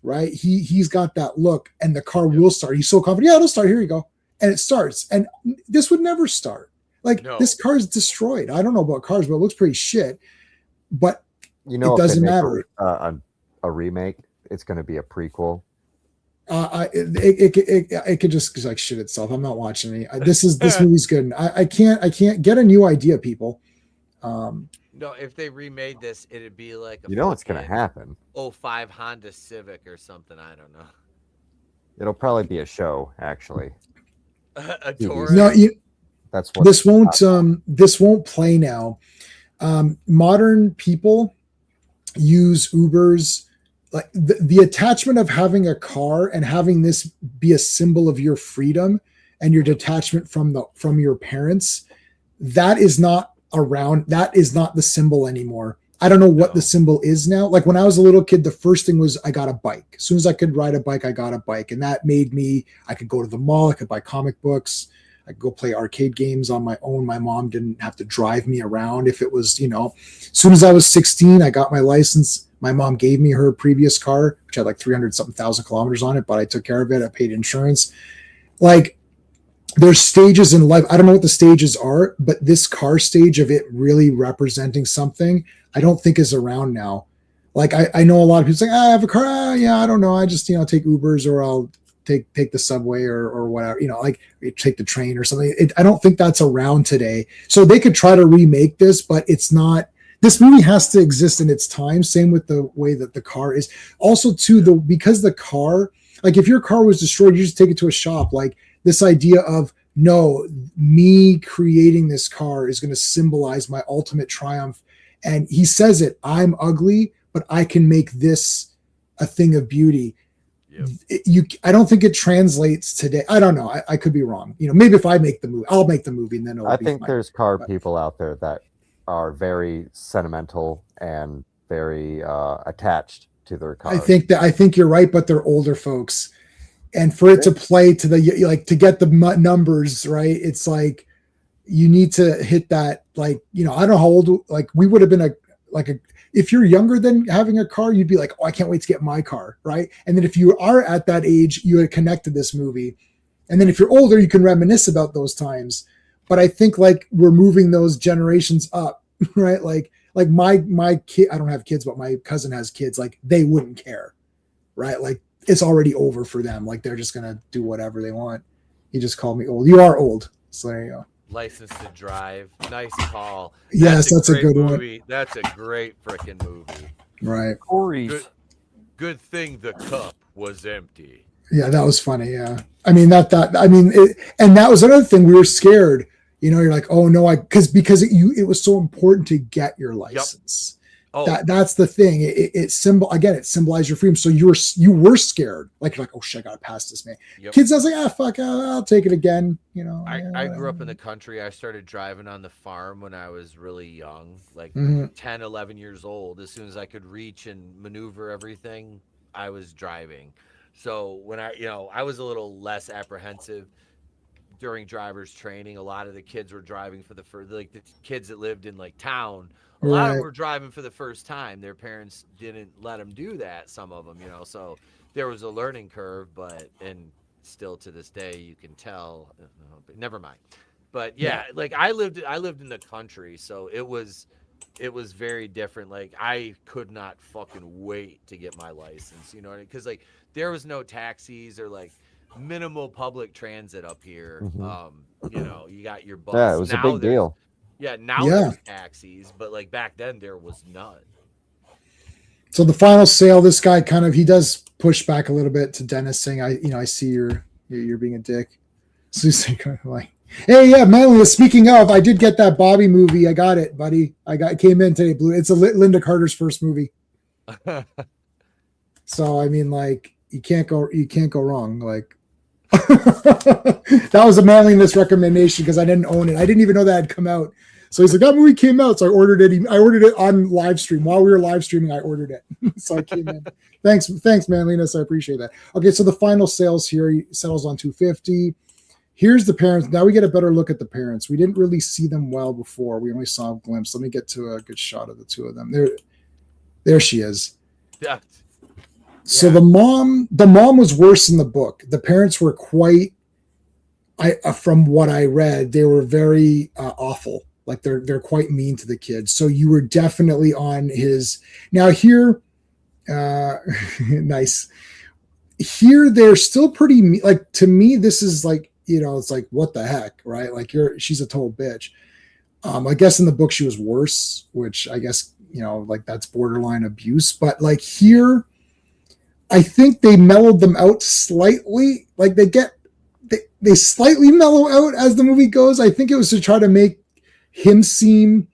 right? He's got that look, and the car will start. He's so confident. Yeah, it'll start. Here you go, and it starts. And this would never start. Like this car is destroyed. I don't know about cars, but it looks pretty shit. But it doesn't matter. A remake. It's going to be a prequel. It could just like shit itself. I'm not watching any. This movie's good. I can't get a new idea, people. No, if they remade this, it'd be like what's going to happen. 05 Honda Civic or something. I don't know. It'll probably be a show, actually. A tour. No, that's what this won't play now. Modern people use Ubers. Like the attachment of having a car and having this be a symbol of your freedom and your detachment from your parents, that is not around. That is not the symbol anymore. I don't know what the symbol is now. Like when I was a little kid, the first thing was I got a bike. As soon as I could ride a bike, I got a bike. And that made me, I could go to the mall, I could buy comic books, I could go play arcade games on my own. My mom didn't have to drive me around if it was, as soon as I was 16, I got my license. My mom gave me her previous car, which had like 300-something thousand kilometers on it, but I took care of it. I paid insurance. Like there's stages in life. I don't know what the stages are, but this car stage of it really representing something, I don't think is around now. Like I know a lot of people say, I have a car. Yeah, I don't know. I just, take Ubers or I'll take the subway or whatever, like take the train or something. I don't think that's around today. So they could try to remake this, but it's not. This movie has to exist in its time. Same with the way that the car is. Also, too, because the car, like if your car was destroyed, you just take it to a shop. Like this idea of no, me creating this car is going to symbolize my ultimate triumph. And he says it, I'm ugly, but I can make this a thing of beauty. Yep. I don't think it translates today. I don't know. I could be wrong. Maybe if I make the movie, I'll make the movie and then it'll I be think fine. There's car people out there that are very sentimental and very attached to their cars. I think you're right, but they're older folks, and for it to play to to get the numbers right, it's like you need to hit that. Like I don't know how old. Like we would have been if you're younger than having a car, you'd be like, oh, I can't wait to get my car, right? And then if you are at that age, you had connected this movie, and then if you're older, you can reminisce about those times. But I think like we're moving those generations up, right? Like my kid, I don't have kids, but my cousin has kids. Like they wouldn't care, right? Like it's already over for them. Like they're just gonna do whatever they want. You just called me old. You are old, so there you go. License to Drive, nice call. Yes, that's a good movie. one. That's a great freaking movie. Right. Good thing the cup was empty. Yeah, that was funny. Yeah, I mean and that was another thing. We were scared. You're like, oh no, because it was so important to get your license. Yep. Oh. That's the thing. It symbolized your freedom. So you were scared. Like you're like, oh shit, I gotta pass this, man. Yep. Kids, I was like, fuck, I'll take it again. I grew up in the country. I started driving on the farm when I was really young, like 10, 11 years old. As soon as I could reach and maneuver everything, I was driving. So when I was a little less apprehensive during driver's training. A lot of the kids were driving for the kids that lived in like town. A lot of them were driving for the first time. Their parents didn't let them do that. Some of them, so there was a learning curve, and still to this day, you can tell, but never mind. But yeah, like I lived in the country. So it was it was very different. Like, I could not fucking wait to get my license, you know what I mean? Because, like, there was no taxis or, like, minimal public transit up here. You know, you got your bus. Yeah, it was a big deal. Yeah, now there's taxis, but, like, back then there was none. So the final sale, this guy he does push back a little bit to Dennis, saying, I see you're being a dick. So he's like, hey, yeah, Manly, speaking of, I did get that Bobby movie. I got it, buddy. Came in today, Blue. It's Linda Carter's first movie. So, I mean, like, you can't go wrong. Like, that was a Manliness recommendation because I didn't own it. I didn't even know that had come out. So he's like, that movie came out. So I ordered it. I ordered it on live stream. While we were live streaming, I ordered it. So I came in. Thanks, Manliness. I appreciate that. Okay, so the final sales here, he settles on $250. Here's the parents. Now we get a better look at the parents. We didn't really see them well before. We only saw a glimpse. Let me get to a good shot of the two of them. There she is. Yeah. So the mom was worse in the book. The parents were quite, from what I read, they were very awful. Like they're quite mean to the kids. So you were definitely on his. Now here, nice. Here they're still pretty mean. Like, to me, this is like, it's like, what the heck, right? Like she's a total bitch. I guess in the book she was worse, which I guess, like that's borderline abuse. But like here, I think they mellowed them out slightly. Like they slightly mellow out as the movie goes. I think it was to try to make him seem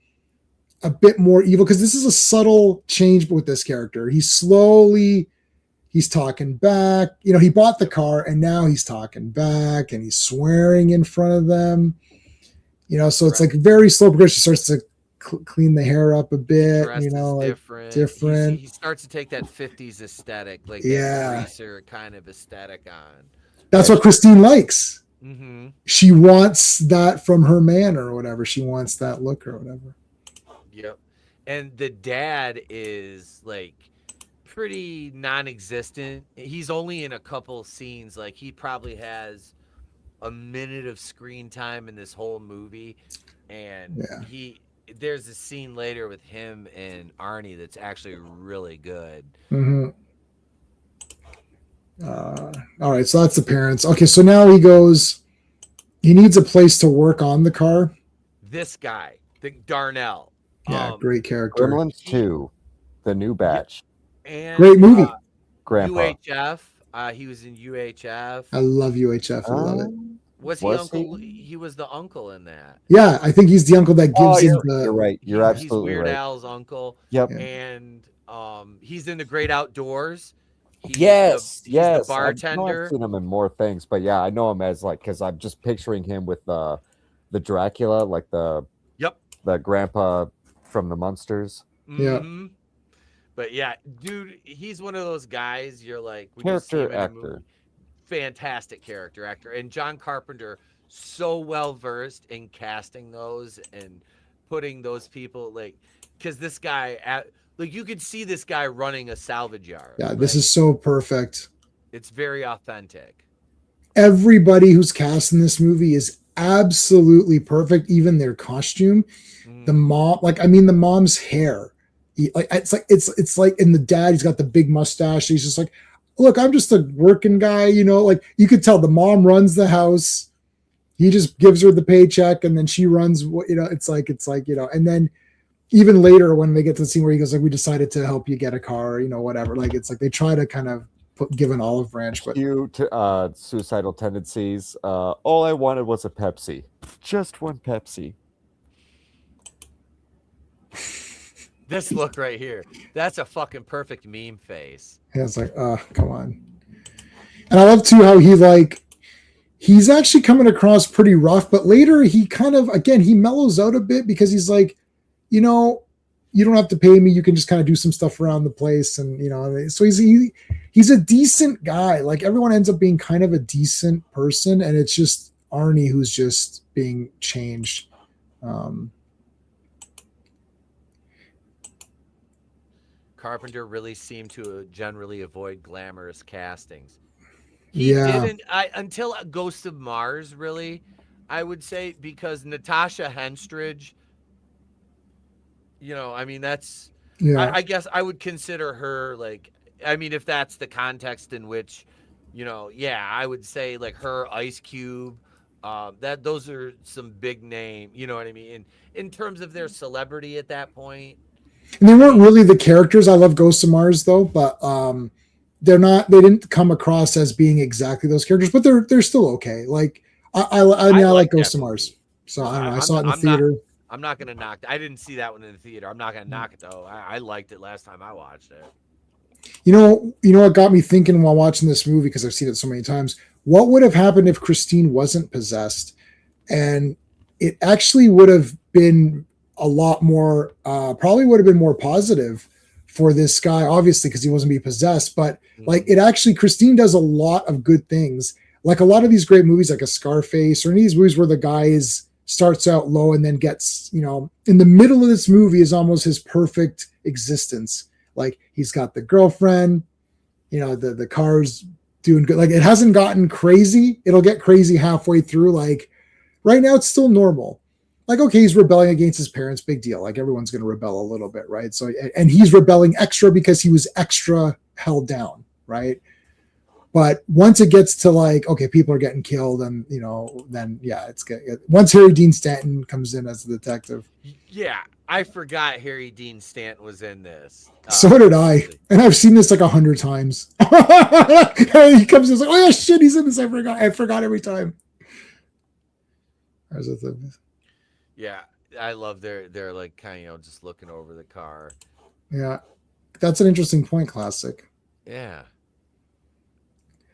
a bit more evil, because this is a subtle change with this character. He's talking back. He bought the car and now he's talking back and he's swearing in front of them. So it's like very slow progression. He starts to clean the hair up a bit. Like different. He starts to take that 50s aesthetic, like that greaser kind of aesthetic on. That's what Christine likes. Mm-hmm. She wants that from her man or whatever. She wants that look or whatever. Yep. And the dad is like pretty non-existent. He's only in a couple scenes. Like, he probably has a minute of screen time in this whole movie. And there's a scene later with him and Arnie that's actually really good. Mm-hmm. All right, so that's the parents. Okay, so now he needs a place to work on the car. This guy, the Darnell. Yeah, great character. Gremlins 2, the new batch. And, great movie. Grandpa. UHF. He was in UHF. I love UHF. I love it. Was he uncle? He was the uncle in that. Yeah, I think he's the uncle that gives him the. You're right. You're absolutely He's Weird right. Al's uncle. Yep. And he's in The Great Outdoors. He's Yes. the bartender. I've seen him in more things, but yeah, I know him as because I'm just picturing him with the Dracula, like the grandpa from the Munsters. Mm-hmm. But yeah, dude, he's one of those guys. You're like, Character actor. Fantastic character actor, and John Carpenter so well versed in casting those and putting those people because this guy you could see this guy running a salvage yard. Yeah, this is so perfect. It's very authentic. Everybody who's cast in this movie is absolutely perfect, even their costume. The mom, the mom's hair. It's like, and the dad, he's got the big mustache. He's just like, look, I'm just a working guy, like you could tell the mom runs the house. He just gives her the paycheck and then she runs, it's like, and then even later when they get to the scene where he goes like, we decided to help you get a car, whatever. Like, it's like they try to kind of give an olive branch, but suicidal tendencies. All I wanted was a Pepsi, just one Pepsi. This look right here, that's a fucking perfect meme face. Yeah, it's like, come on. And I love too how he's actually coming across pretty rough, but later he kind of, again, he mellows out a bit because he's like, you don't have to pay me. You can just kind of do some stuff around the place. And, so he's a decent guy. Like, everyone ends up being kind of a decent person. And it's just Arnie who's just being changed. Carpenter really seemed to generally avoid glamorous castings. He didn't until Ghost of Mars, really, I would say, because Natasha Henstridge You know, I mean, that's, Yeah. I guess I would consider her like, I mean, if that's the context in which, you know, yeah, I would say like her, Ice Cube, that those are some big name, you know what I mean? In terms of their celebrity at that point. And they weren't really the characters. I love Ghosts of Mars though, but they didn't come across as being exactly those characters, but they're still okay. Like I mean, I like Ghosts of Mars. So I don't know. I saw it in the theater. I'm not gonna knock. I didn't see that one in the theater. I'm not gonna knock it though. I liked it last time I watched it. You know what got me thinking while watching this movie, because I've seen it so many times. What would have happened if Christine wasn't possessed? And it actually would have been a lot more, probably would have been more positive for this guy, obviously, because he wasn't being possessed. But like it actually, Christine does a lot of good things. Like a lot of these great movies, like a Scarface, or any of these movies where the guy starts out low and then gets, you know, in the middle of this movie is almost his perfect existence. Like he's got the girlfriend, you know, the car's doing good. Like it hasn't gotten crazy. It'll get crazy halfway through. Like right now it's still normal. Like, okay, he's rebelling against his parents. Big deal. Like everyone's going to rebel a little bit. Right. So, and he's rebelling extra because he was extra held down. Right. But once it gets to like, okay, people are getting killed, and you know, then yeah, it's good. Once Harry Dean Stanton comes in as the detective. Yeah, I forgot Harry Dean Stanton was in this. So did I, and I've seen this like 100 times. He comes in, like, oh yeah, shit, he's in this. I forgot every time. Yeah, I love they're like kind of, you know, just looking over the car. Yeah, that's an interesting point. Classic. Yeah.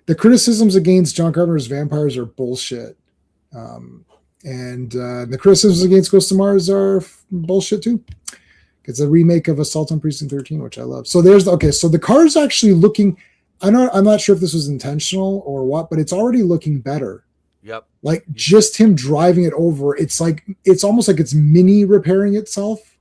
The criticisms against John Carpenter's vampires are bullshit. And the criticisms against Ghost of Mars are bullshit too. It's a remake of Assault on Precinct 13, which I love. So so the car is actually looking, I'm not sure if this was intentional or what, but it's already looking better. Yep. Like just him driving it over, it's almost like it's mini repairing itself.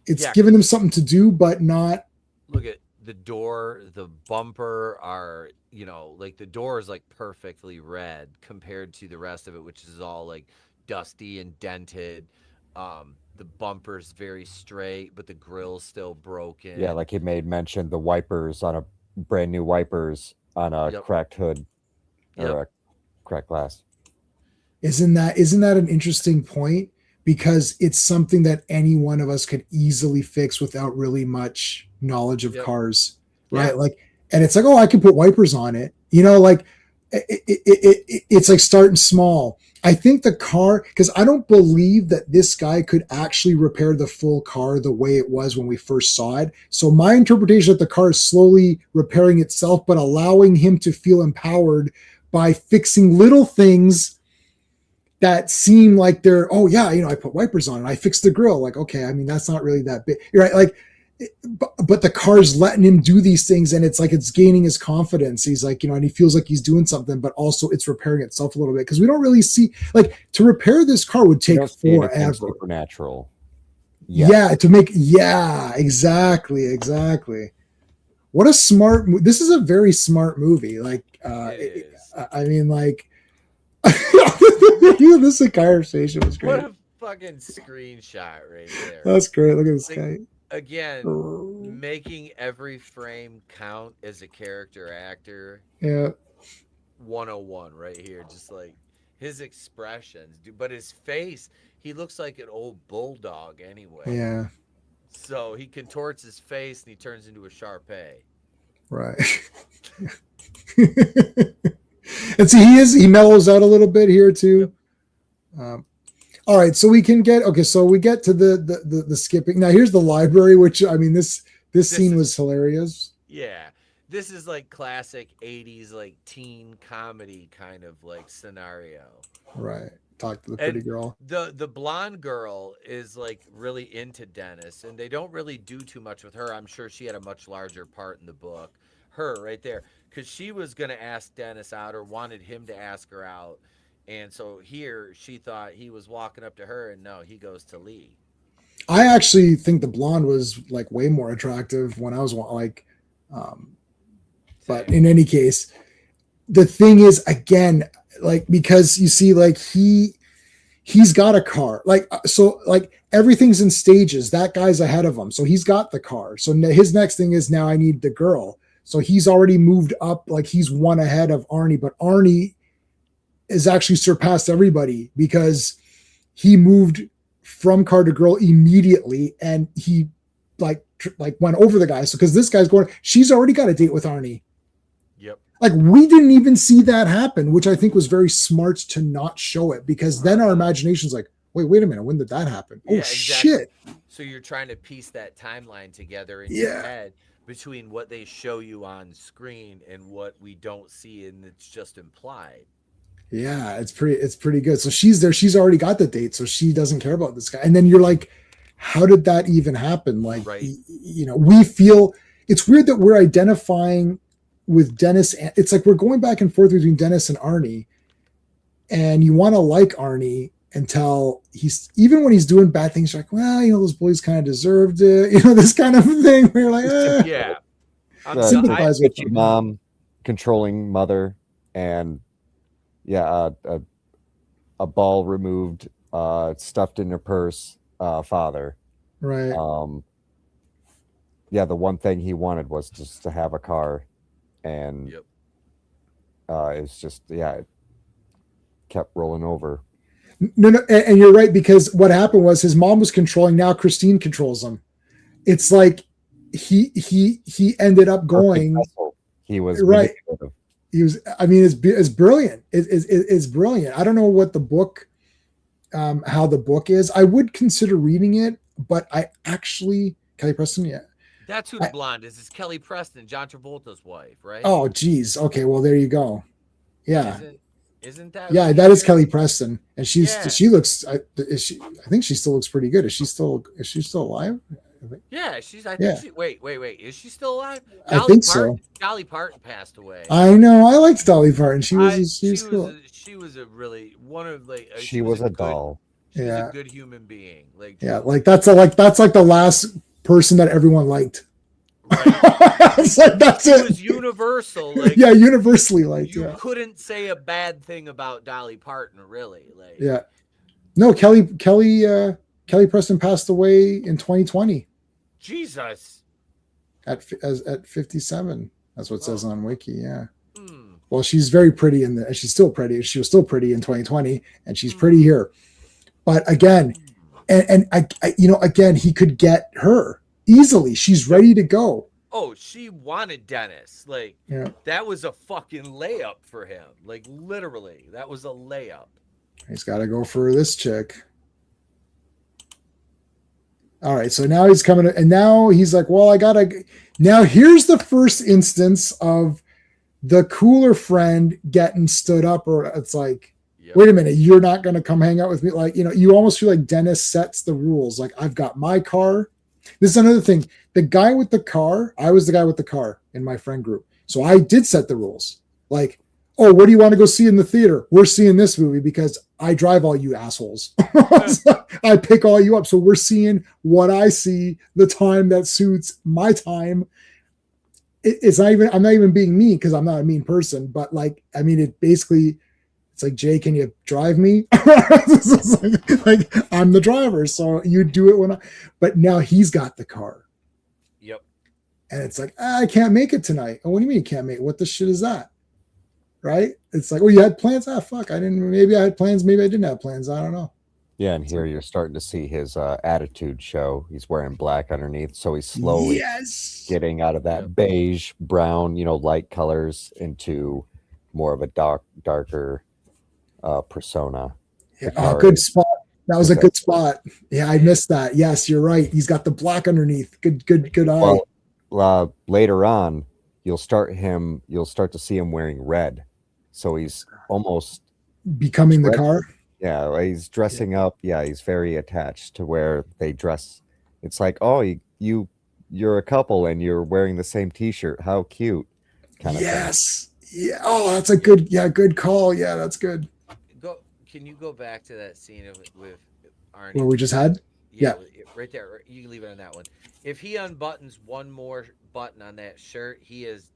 It's giving him something to do, but not. Look at the door, the bumper are, you know, like the door is like perfectly red compared to the rest of it, which is all like dusty and dented. The bumper's very straight, but the grill's still broken. Yeah, like he made mention, the wipers on a brand new wipers on a cracked hood or a cracked glass. Isn't that an interesting point? Because it's something that any one of us could easily fix without really much knowledge of cars, right? Yeah. Like, and it's like, oh, I can put wipers on it. You know, like it's like starting small. I think the car, because I don't believe that this guy could actually repair the full car the way it was when we first saw it. So my interpretation that the car is slowly repairing itself, but allowing him to feel empowered by fixing little things that seem like they're, oh yeah, you know, I put wipers on it, I fixed the grill. Like, okay, I mean, that's not really that big, right? Like, but the car's letting him do these things, and it's like it's gaining his confidence. He's like, you know, and he feels like he's doing something, but also it's repairing itself a little bit, because we don't really see, like, to repair this car would take forever. Supernatural. Yeah, to make, yeah, exactly. What a smart, this is a very smart movie. Like, I mean, like, this conversation was great. What a fucking screenshot right there. That's great. Look at this guy. Again, making every frame count as a character actor. Yeah. 101 right here. Just like his expressions, dude, but his face, he looks like an old bulldog anyway. Yeah. So he contorts his face and he turns into a Shar-Pei. Right. And see, he mellows out a little bit here too. All right, so we can get, okay, so we get to the skipping. Now here's the library, which, I mean, this scene was hilarious. Yeah. This is like classic 80s like teen comedy kind of like scenario. Right. Talk to the pretty girl. The blonde girl is like really into Dennis, and they don't really do too much with her. I'm sure she had a much larger part in the book. Her right there, because she was going to ask Dennis out, or wanted him to ask her out. And so here she thought he was walking up to her, and no, he goes to Lee. I actually think the blonde was like way more attractive when I was like, but in any case, the thing is, again, like, because you see, like he's got a car, like, so like everything's in stages. That guy's ahead of him, so he's got the car. So his next thing is, now I need the girl. So he's already moved up, like he's one ahead of Arnie, but Arnie is actually surpassed everybody because he moved from car to girl immediately, and he like went over the guy. So because this guy's going, she's already got a date with Arnie. Yep. Like we didn't even see that happen, which I think was very smart to not show it, because then our imagination's like, wait a minute, when did that happen? Yeah, Oh exactly. shit. So you're trying to piece that timeline together in your head between what they show you on screen and what we don't see, and it's just implied. Yeah, it's pretty good. So she's there, she's already got the date, so she doesn't care about this guy. And then you're like, how did that even happen? Like, you know, we feel it's weird that we're identifying with Dennis. It's like we're going back and forth between Dennis and Arnie, and you want to like Arnie until even when he's doing bad things, you're like, well, you know, those boys kind of deserved it, you know, this kind of thing where you're like, yeah, sympathize with your mom, controlling mother, and a ball removed, stuffed in her purse, father. Right. The one thing he wanted was just to have a car, and it's just it kept rolling over. No, and you're right, because what happened was his mom was controlling. Now Christine controls him. It's like he ended up going. He was right. He was. I mean, it's brilliant. It's brilliant. I don't know what the book, how the book is. I would consider reading it, but I actually Kelly Preston. Yeah, that's who the blonde is. It's Kelly Preston, John Travolta's wife, right? Oh, geez. Okay, well there you go. Yeah. Isn't that? Yeah, that is Kelly Preston, and she looks. I think she still looks pretty good. Is she still alive? Yeah, she's. I think she. Wait. Is she still alive? I think so. Dolly Parton passed away. I know. I liked Dolly Parton. She was cool. She was a really one of like. She was a doll. She was a good human being. Like that's like the last person that everyone liked. It's like that's it. It was universal. Like, universally liked. You couldn't say a bad thing about Dolly Parton, really. Like, no, Kelly Preston passed away in 2020. Jesus. At 57. That's what it says on Wiki. Yeah. Well, she's very pretty she's still pretty. She was still pretty in 2020, and she's pretty here. But again, and I again, he could get her easily. She's ready to go. Oh, she wanted Dennis. Like, that was a fucking layup for him. Like, literally, that was a layup. He's got to go for this chick. All right, so now he's coming, and now he's like, well, now here's the first instance of the cooler friend getting stood up, or it's like, wait a minute, you're not going to come hang out with me? Like, you know, you almost feel like Dennis sets the rules. Like, I've got my car. This is another thing. The guy with the car, I was the guy with the car in my friend group. So I did set the rules. Like, oh, what do you want to go see in the theater? We're seeing this movie because I drive all you assholes. So I pick all you up. So we're seeing what I see, the time that suits my time. I'm not even being mean because I'm not a mean person, but like, I mean, it's like, Jay, can you drive me? like I'm the driver, so you do it but now he's got the car. Yep. And it's like, I can't make it tonight. Oh, what do you mean you can't make it? What the shit is that? Right? It's like, oh, you had plans? Fuck. Maybe I had plans. Maybe I didn't have plans. I don't know. Yeah, and here you're starting to see his attitude show. He's wearing black underneath, so he's slowly getting out of that beige, brown, light colors into more of a darker persona. Yeah, good spot. That was a good spot. Yeah, I missed that. Yes, you're right. He's got the black underneath. Good eye. Well, later on, you'll start to see him wearing red. So he's almost becoming the car. Yeah, he's dressing up. Yeah, he's very attached to where they dress. It's like, oh, you're a couple and you're wearing the same T-shirt. How cute! Kind of thing. Yeah. Oh, that's a good call. Yeah, that's good. Can you go back to that scene with Arnie? What we just had? Yeah. Right there. You can leave it on that one. If he unbuttons one more button on that shirt, he is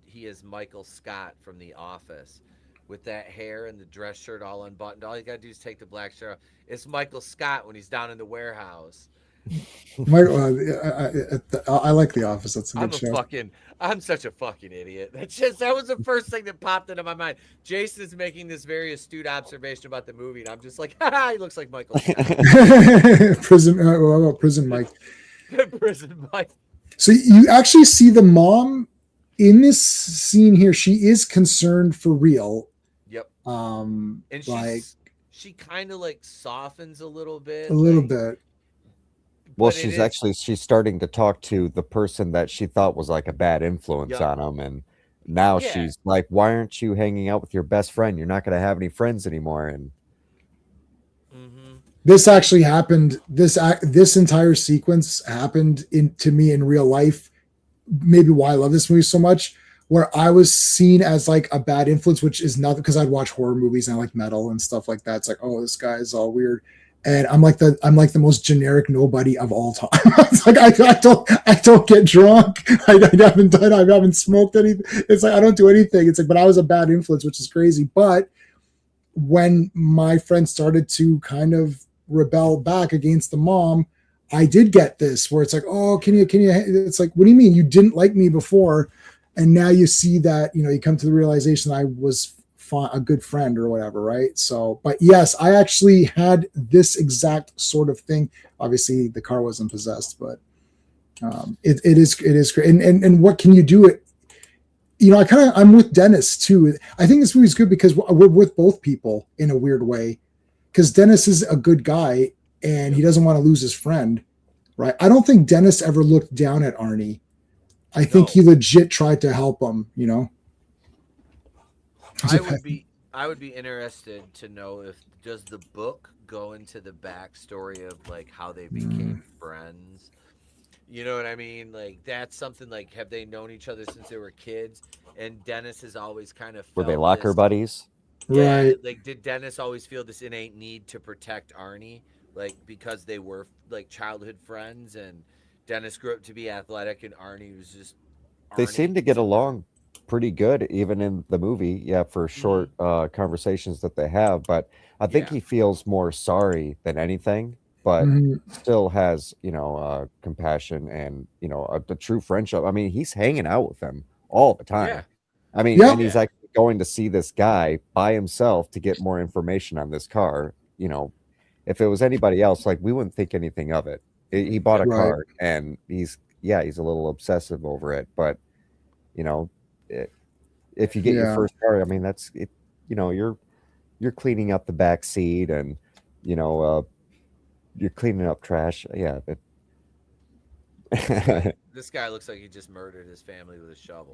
Michael Scott from The Office, with that hair and the dress shirt all unbuttoned. All you gotta do is take the black shirt off. It's Michael Scott when he's down in the warehouse, I like The Office. That's a good show. I'm such a fucking idiot. That was the first thing that popped into my mind. Jason is making this very astute observation about the movie, and I'm just like, ha, he looks like Michael Scott. Prison Mike. Prison Mike. So you actually see the mom in this scene here. She is concerned for real. Yep. And she kind of like softens a little bit. Well, she's starting to talk to the person that she thought was like a bad influence on him, and now she's like, "Why aren't you hanging out with your best friend? You're not going to have any friends anymore." And this actually happened. This entire sequence happened to me in real life. Maybe why I love this movie so much, where I was seen as like a bad influence, which is not because I'd watch horror movies and I like metal and stuff like that. It's like, oh, this guy is all weird. And I'm like the most generic nobody of all time. It's like I don't get drunk. I haven't smoked anything. It's like I don't do anything. It's like, but I was a bad influence, which is crazy. But when my friend started to kind of rebel back against the mom, I did get this where it's like, oh, can you? It's like, what do you mean you didn't like me before, and now you see that you come to the realization I was a good friend or whatever, right? So, but yes, I actually had this exact sort of thing. Obviously, the car wasn't possessed, but it is great. And what can you do? I'm with Dennis too. I think this movie is good because we're with both people in a weird way, because Dennis is a good guy and he doesn't want to lose his friend, right? I don't think Dennis ever looked down at Arnie. I think he legit tried to help him, I would be interested to know does the book go into the backstory of like how they became friends? You know what I mean? Like that's something like, have they known each other since they were kids? And Dennis has always kind of were they locker buddies? Yeah, right. Like did Dennis always feel this innate need to protect Arnie, like because they were like childhood friends, and Dennis grew up to be athletic, and Arnie was just. They seem to get along pretty good, even in the movie. Yeah, for short conversations that they have. But I think he feels more sorry than anything, but still has compassion and a true friendship. I mean, he's hanging out with them all the time. Yeah. I mean, and he's actually going to see this guy by himself to get more information on this car. If it was anybody else, like we wouldn't think anything of it. He bought a car, and he's a little obsessive over it. But if you get your first car, I mean, that's it. You're cleaning up the back seat, and you're cleaning up trash. Yeah. This guy looks like he just murdered his family with a shovel.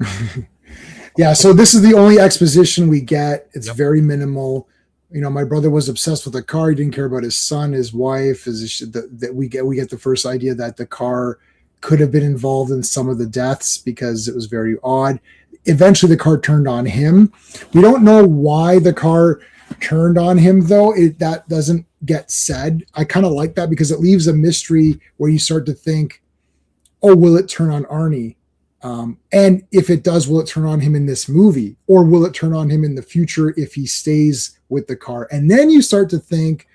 Yeah, so this is the only exposition we get. It's very minimal. My brother was obsessed with the car. He didn't care about his son, his wife. That we get the first idea that the car could have been involved in some of the deaths because it was very odd. Eventually, the car turned on him. We don't know why the car turned on him, though. That doesn't get said. I kind of like that because it leaves a mystery where you start to think, oh, will it turn on Arnie? And if it does, will it turn on him in this movie? Or will it turn on him in the future if he stays with the car? And then you start to think,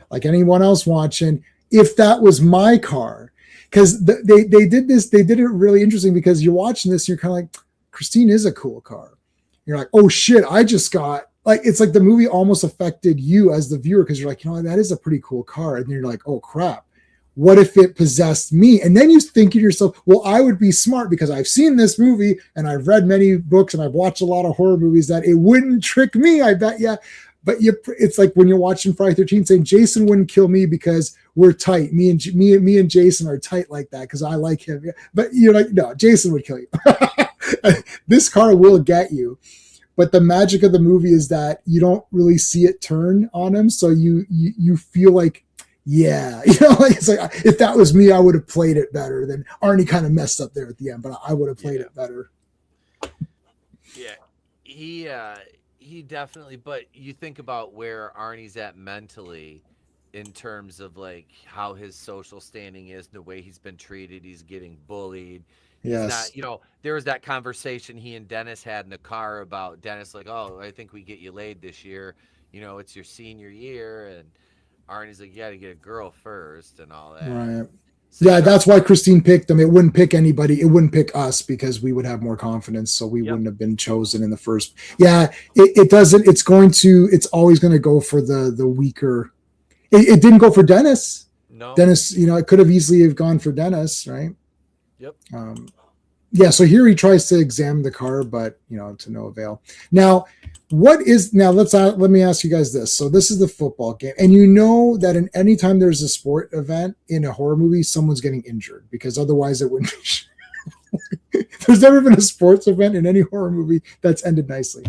like anyone else watching, if that was my car. Because they did it really interesting, because you're watching this and you're kind of like, Christine is a cool car. You're like, oh shit, I just got, like, it's like the movie almost affected you as the viewer, because you're like, that is a pretty cool car. And then you're like, oh crap, what if it possessed me? And then you think to yourself, well, I would be smart because I've seen this movie and I've read many books and I've watched a lot of horror movies that it wouldn't trick me, I bet. Yeah. But it's like when you're watching Friday 13 saying Jason wouldn't kill me because we're tight. Me and Jason are tight like that because I like him. But you're like, no, Jason would kill you. This car will get you. But the magic of the movie is that you don't really see it turn on him. So you feel like, yeah, it's like, if that was me, I would have played it better. Than Arnie kind of messed up there at the end, but I would have played it better. Yeah, he definitely. But you think about where Arnie's at mentally, in terms of like how his social standing is, the way he's been treated. He's getting bullied. Yes. He's not, there was that conversation he and Dennis had in the car about Dennis, like, oh, I think we get you laid this year. It's your senior year, and Arnie's like, you got to get a girl first and all that. Right. Yeah, that's why Christine picked them. It wouldn't pick anybody. It wouldn't pick us because we would have more confidence. So we wouldn't have been chosen in the first. Yeah, it doesn't. It's always going to go for the weaker. It didn't go for Dennis. No. Dennis, it could have easily have gone for Dennis, right? Yep. Yeah. So here he tries to examine the car, but to no avail. Now, let me ask you guys this. So this is the football game, and that in any time there's a sport event in a horror movie, someone's getting injured because otherwise it wouldn't. There's never been a sports event in any horror movie that's ended nicely.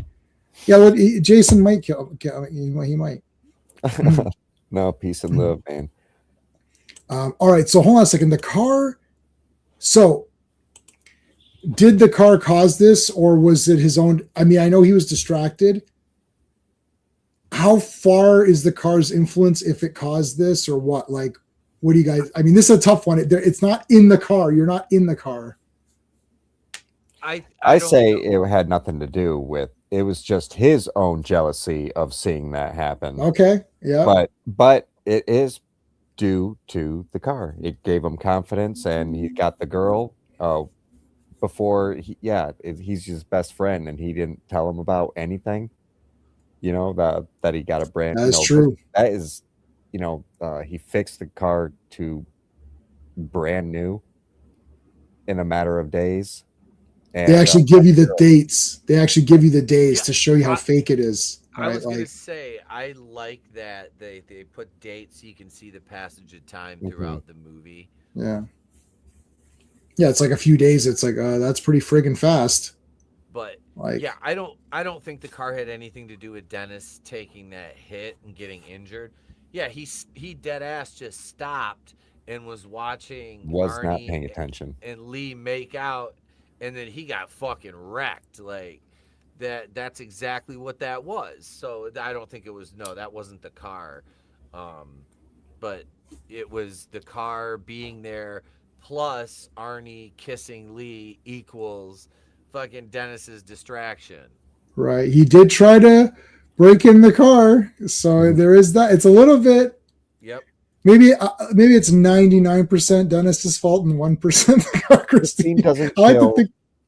Yeah, well, Jaycen might kill. He might. No, peace and love, man. All right, so hold on a second. The car. So, did the car cause this, or was it his own? I mean, I know he was distracted. How far is the car's influence if it caused this, or what? Like, what do you guys? I mean, this is a tough one. It's not in the car. You're not in the car. I say it had nothing to do with. It was just his own jealousy of seeing that happen. Okay, yeah. But it is due to the car. It gave him confidence, and he got the girl. Before he's his best friend, and he didn't tell him about anything. That he got a brand. That's true. That is, he fixed the car to brand new in a matter of days. And, they actually give you the dates. They actually give you the days to show you how fake it is. I was going to say, I like that they put dates so you can see the passage of time throughout the movie. Yeah. Yeah, it's like a few days. It's like that's pretty friggin' fast. But like, I don't think the car had anything to do with Dennis taking that hit and getting injured. Yeah, he dead ass just stopped and was watching. Was not paying attention. And Lee make out, and then he got fucking wrecked. Like that's exactly what that was. So I don't think it was. No, that wasn't the car. But it was the car being there. Plus Arnie kissing Lee equals fucking Dennis's distraction. Right. He did try to break in the car. So there is that. It's a little bit. Yep. Maybe it's 99% Dennis's fault and 1% the car. Christine doesn't kill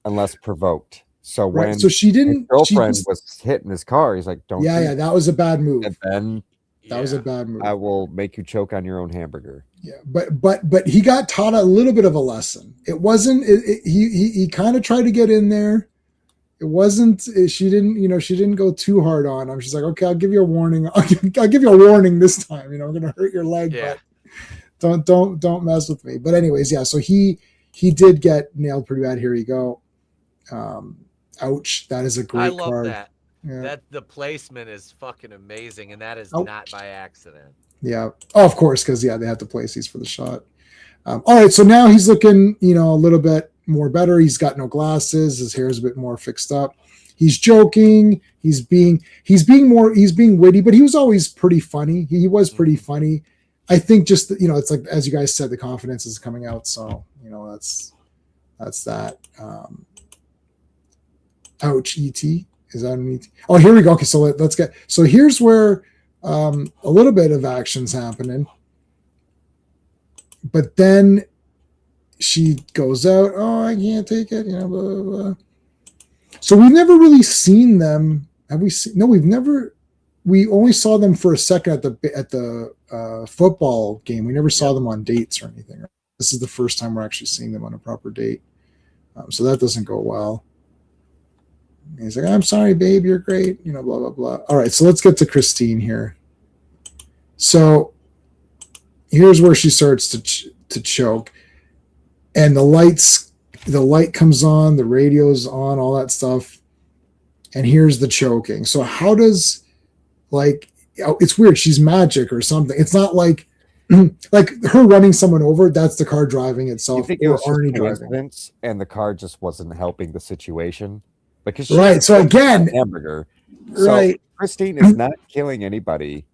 unless provoked. So when she didn't. His girlfriend was hitting his car, he's like, "Don't." Yeah, that was a bad move. And then that was a bad move. I will make you choke on your own hamburger. Yeah, but he got taught a little bit of a lesson. It wasn't. He kind of tried to get in there. It wasn't. She didn't go too hard on him. She's like, okay, I'll give you a warning. I'll give you a warning this time. I'm gonna hurt your leg, but don't mess with me. But anyways, yeah. So he did get nailed pretty bad. Here you go. Ouch. That is a great I love card. that. Yeah. That the placement is fucking amazing, and that is not by accident. Yeah. Oh, of course, because they had to place these for the shot. All right, so now he's looking, a little bit more better. He's got no glasses. His hair is a bit more fixed up. He's joking. He's being witty, but he was always pretty funny. He was pretty funny. I think just it's like as you guys said, the confidence is coming out. So that's that. Ouch. ET. Is that an ET? Oh, here we go. Okay, so let's get. So here's where a little bit of action's happening, but then she goes out. Oh, I can't take it. Blah, blah, blah. So we've never really seen them. Have we seen? No, we've never. We only saw them for a second at the football game. We never saw them on dates or anything. This is the first time we're actually seeing them on a proper date. So that doesn't go well. He's like, I'm sorry, babe, you're great, blah, blah, blah. All right, so let's get to Christine here. So here's where she starts to choke. And the light comes on, the radio's on, all that stuff. And here's the choking. So how does, it's weird, she's magic or something. It's not like her running someone over, that's the car driving itself. You think it was Arnie driving. And the car just wasn't helping the situation? Because right, so again, hamburger. Right, so Christine is not killing anybody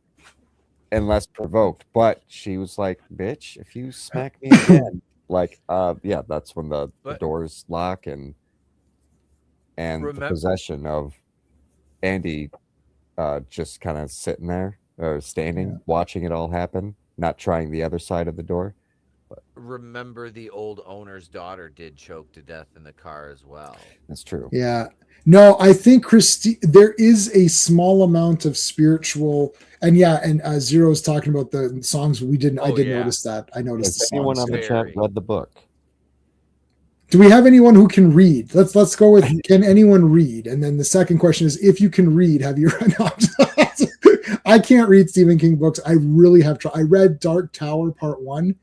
unless provoked, but she was like, "Bitch, if you smack me again," that's when the doors lock and the possession of Andy, just kind of sitting there or standing, watching it all happen, not trying the other side of the door. But remember the old owner's daughter did choke to death in the car as well. That's true. Yeah. No, I think there is a small amount of spiritual, and Zero's talking about the songs. I did notice that. I noticed Has the anyone songs. on the chat read the book? Do we have anyone who can read? Let's go with, can anyone read? And then the second question is, if you can read, have you read? I can't read Stephen King books. I really have tried. I read Dark Tower Part 1.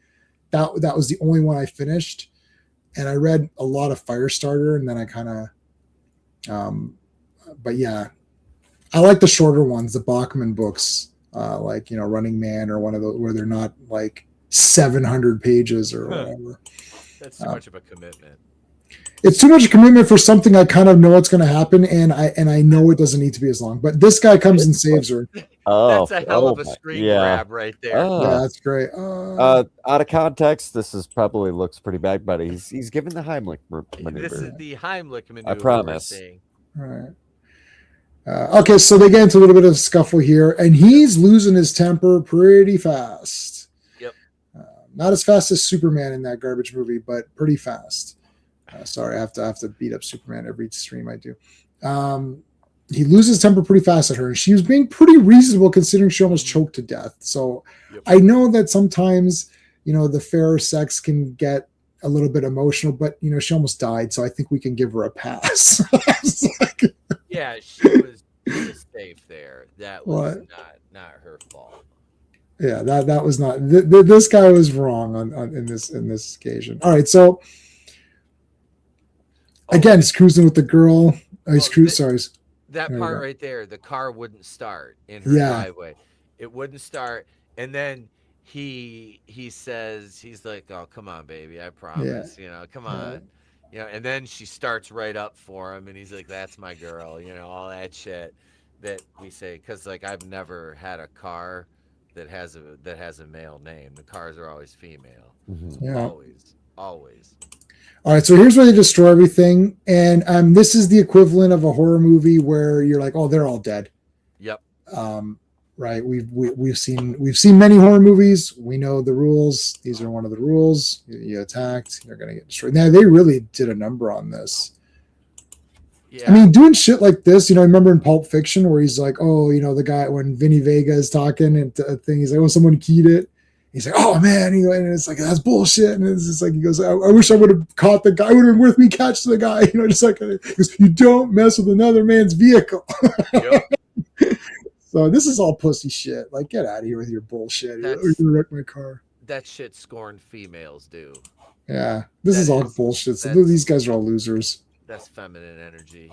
That was the only one I finished. And I read a lot of Firestarter, and then I kind of but yeah, I like the shorter ones, the Bachman books, like, Running Man, or one of those where they're not like 700 pages or whatever. That's too much of a commitment. It's too much commitment for something I kind of know what's going to happen, and I know it doesn't need to be as long. But this guy comes and saves her. That's a hell of a screen grab right there. Yeah, that's great. Out of context, this probably looks pretty bad, but he's given the Heimlich maneuver. This is the Heimlich maneuver. I promise. All right. Okay, so they get into a little bit of scuffle here, and he's losing his temper pretty fast. Yep. Not as fast as Superman in that garbage movie, but pretty fast. Sorry, I have to beat up Superman every stream I do. He loses temper pretty fast at her, and she was being pretty reasonable considering she almost choked to death. So I know that sometimes, the fairer sex can get a little bit emotional, but she almost died, so I think we can give her a pass. Yeah, she was safe there. That was not her fault. Yeah, that was not. This guy was wrong in this occasion. All right, so again, he's cruising with the girl. That part right there, the car wouldn't start in her driveway. It wouldn't start, and then he says, he's like, "Oh, come on, baby, I promise, come on." And then she starts right up for him, and he's like, "That's my girl," all that shit that we say, because like I've never had a car that has a male name. The cars are always female. Always. All right, so here's where they destroy everything, and this is the equivalent of a horror movie where you're like, "Oh, they're all dead." Yep. Right. We've seen many horror movies. We know the rules. These are one of the rules. You attacked, you're gonna get destroyed. Now they really did a number on this. Yeah. I mean, doing shit like this, remember in Pulp Fiction where he's like, "Oh, the guy when Vinny Vega is talking and a thing, he's like, 'Oh, someone keyed it.'" He's like, "Oh man," and it's like, "That's bullshit." And it's just like, he goes, I wish I would have caught the guy. I would have been with me catch the guy. Just like, he goes, "You don't mess with another man's vehicle." Yep. So this is all pussy shit. Like, get out of here with your bullshit. You're gonna wreck my car. That shit scorned females do. Yeah, this is all bullshit. So these guys are all losers. That's feminine energy.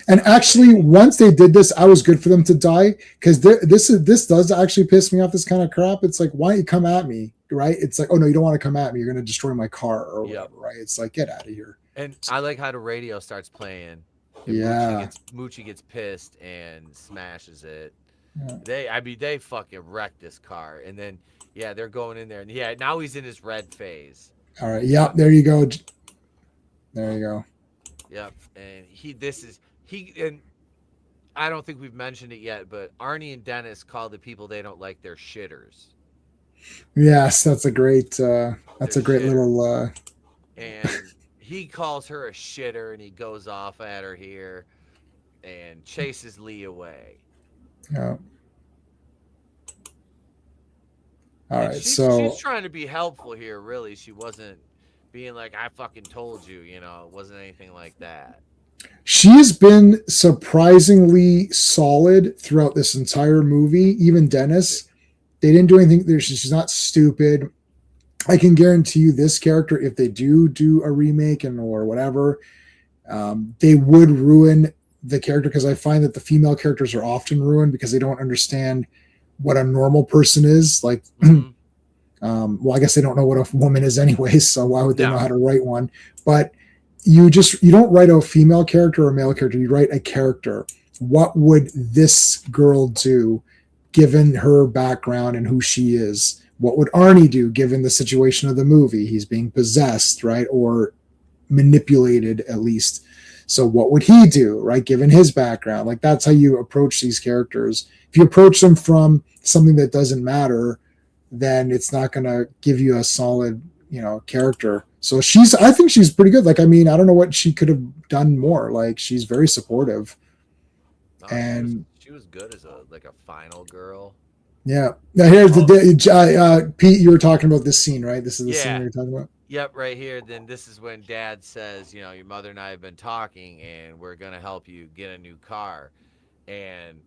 And actually, once they did this, I was good for them to die, because this does actually piss me off. This kind of crap. It's like, why don't you come at me, right? It's like, oh no, you don't want to come at me. You're going to destroy my car or whatever, right? It's like, get out of here. And I like how the radio starts playing. Moochie gets pissed and smashes it. Yeah. They fucking wrecked this car, and then they're going in there, and now he's in his red phase. All right, there you go. There you go. Yep, and and I don't think we've mentioned it yet, but Arnie and Dennis call the people they don't like their shitters. Yes, that's a great little. And he calls her a shitter, and he goes off at her here, and chases Lee away. Yeah. All right, she's trying to be helpful here. Really, she wasn't being like, "I fucking told you," it wasn't anything like that. She's been surprisingly solid throughout this entire movie. Even Dennis, they didn't do anything. She's not stupid. I can guarantee you, this character, if they do a remake or whatever, they would ruin the character, because I find that the female characters are often ruined because they don't understand what a normal person is. Like, well, I guess they don't know what a woman is anyway, so why would they know how to write one? But you don't write a female character or a male character. You write a character. What would this girl do given her background and who she is? What would Arnie do given the situation of the movie? He's being possessed, right? Or manipulated, at least. So what would he do, right? Given his background. Like, that's how you approach these characters. If you approach them from something that doesn't matter, then it's not going to give you a solid, character. So I think she's pretty good. Like, I mean, I don't know what she could have done more. Like, she's very supportive. And she was good as a final girl. Yeah. Now here's Pete, you were talking about this scene, right? This is the scene you were talking about. Yep, right here. Then this is when Dad says, your mother and I have been talking, and we're gonna help you get a new car. And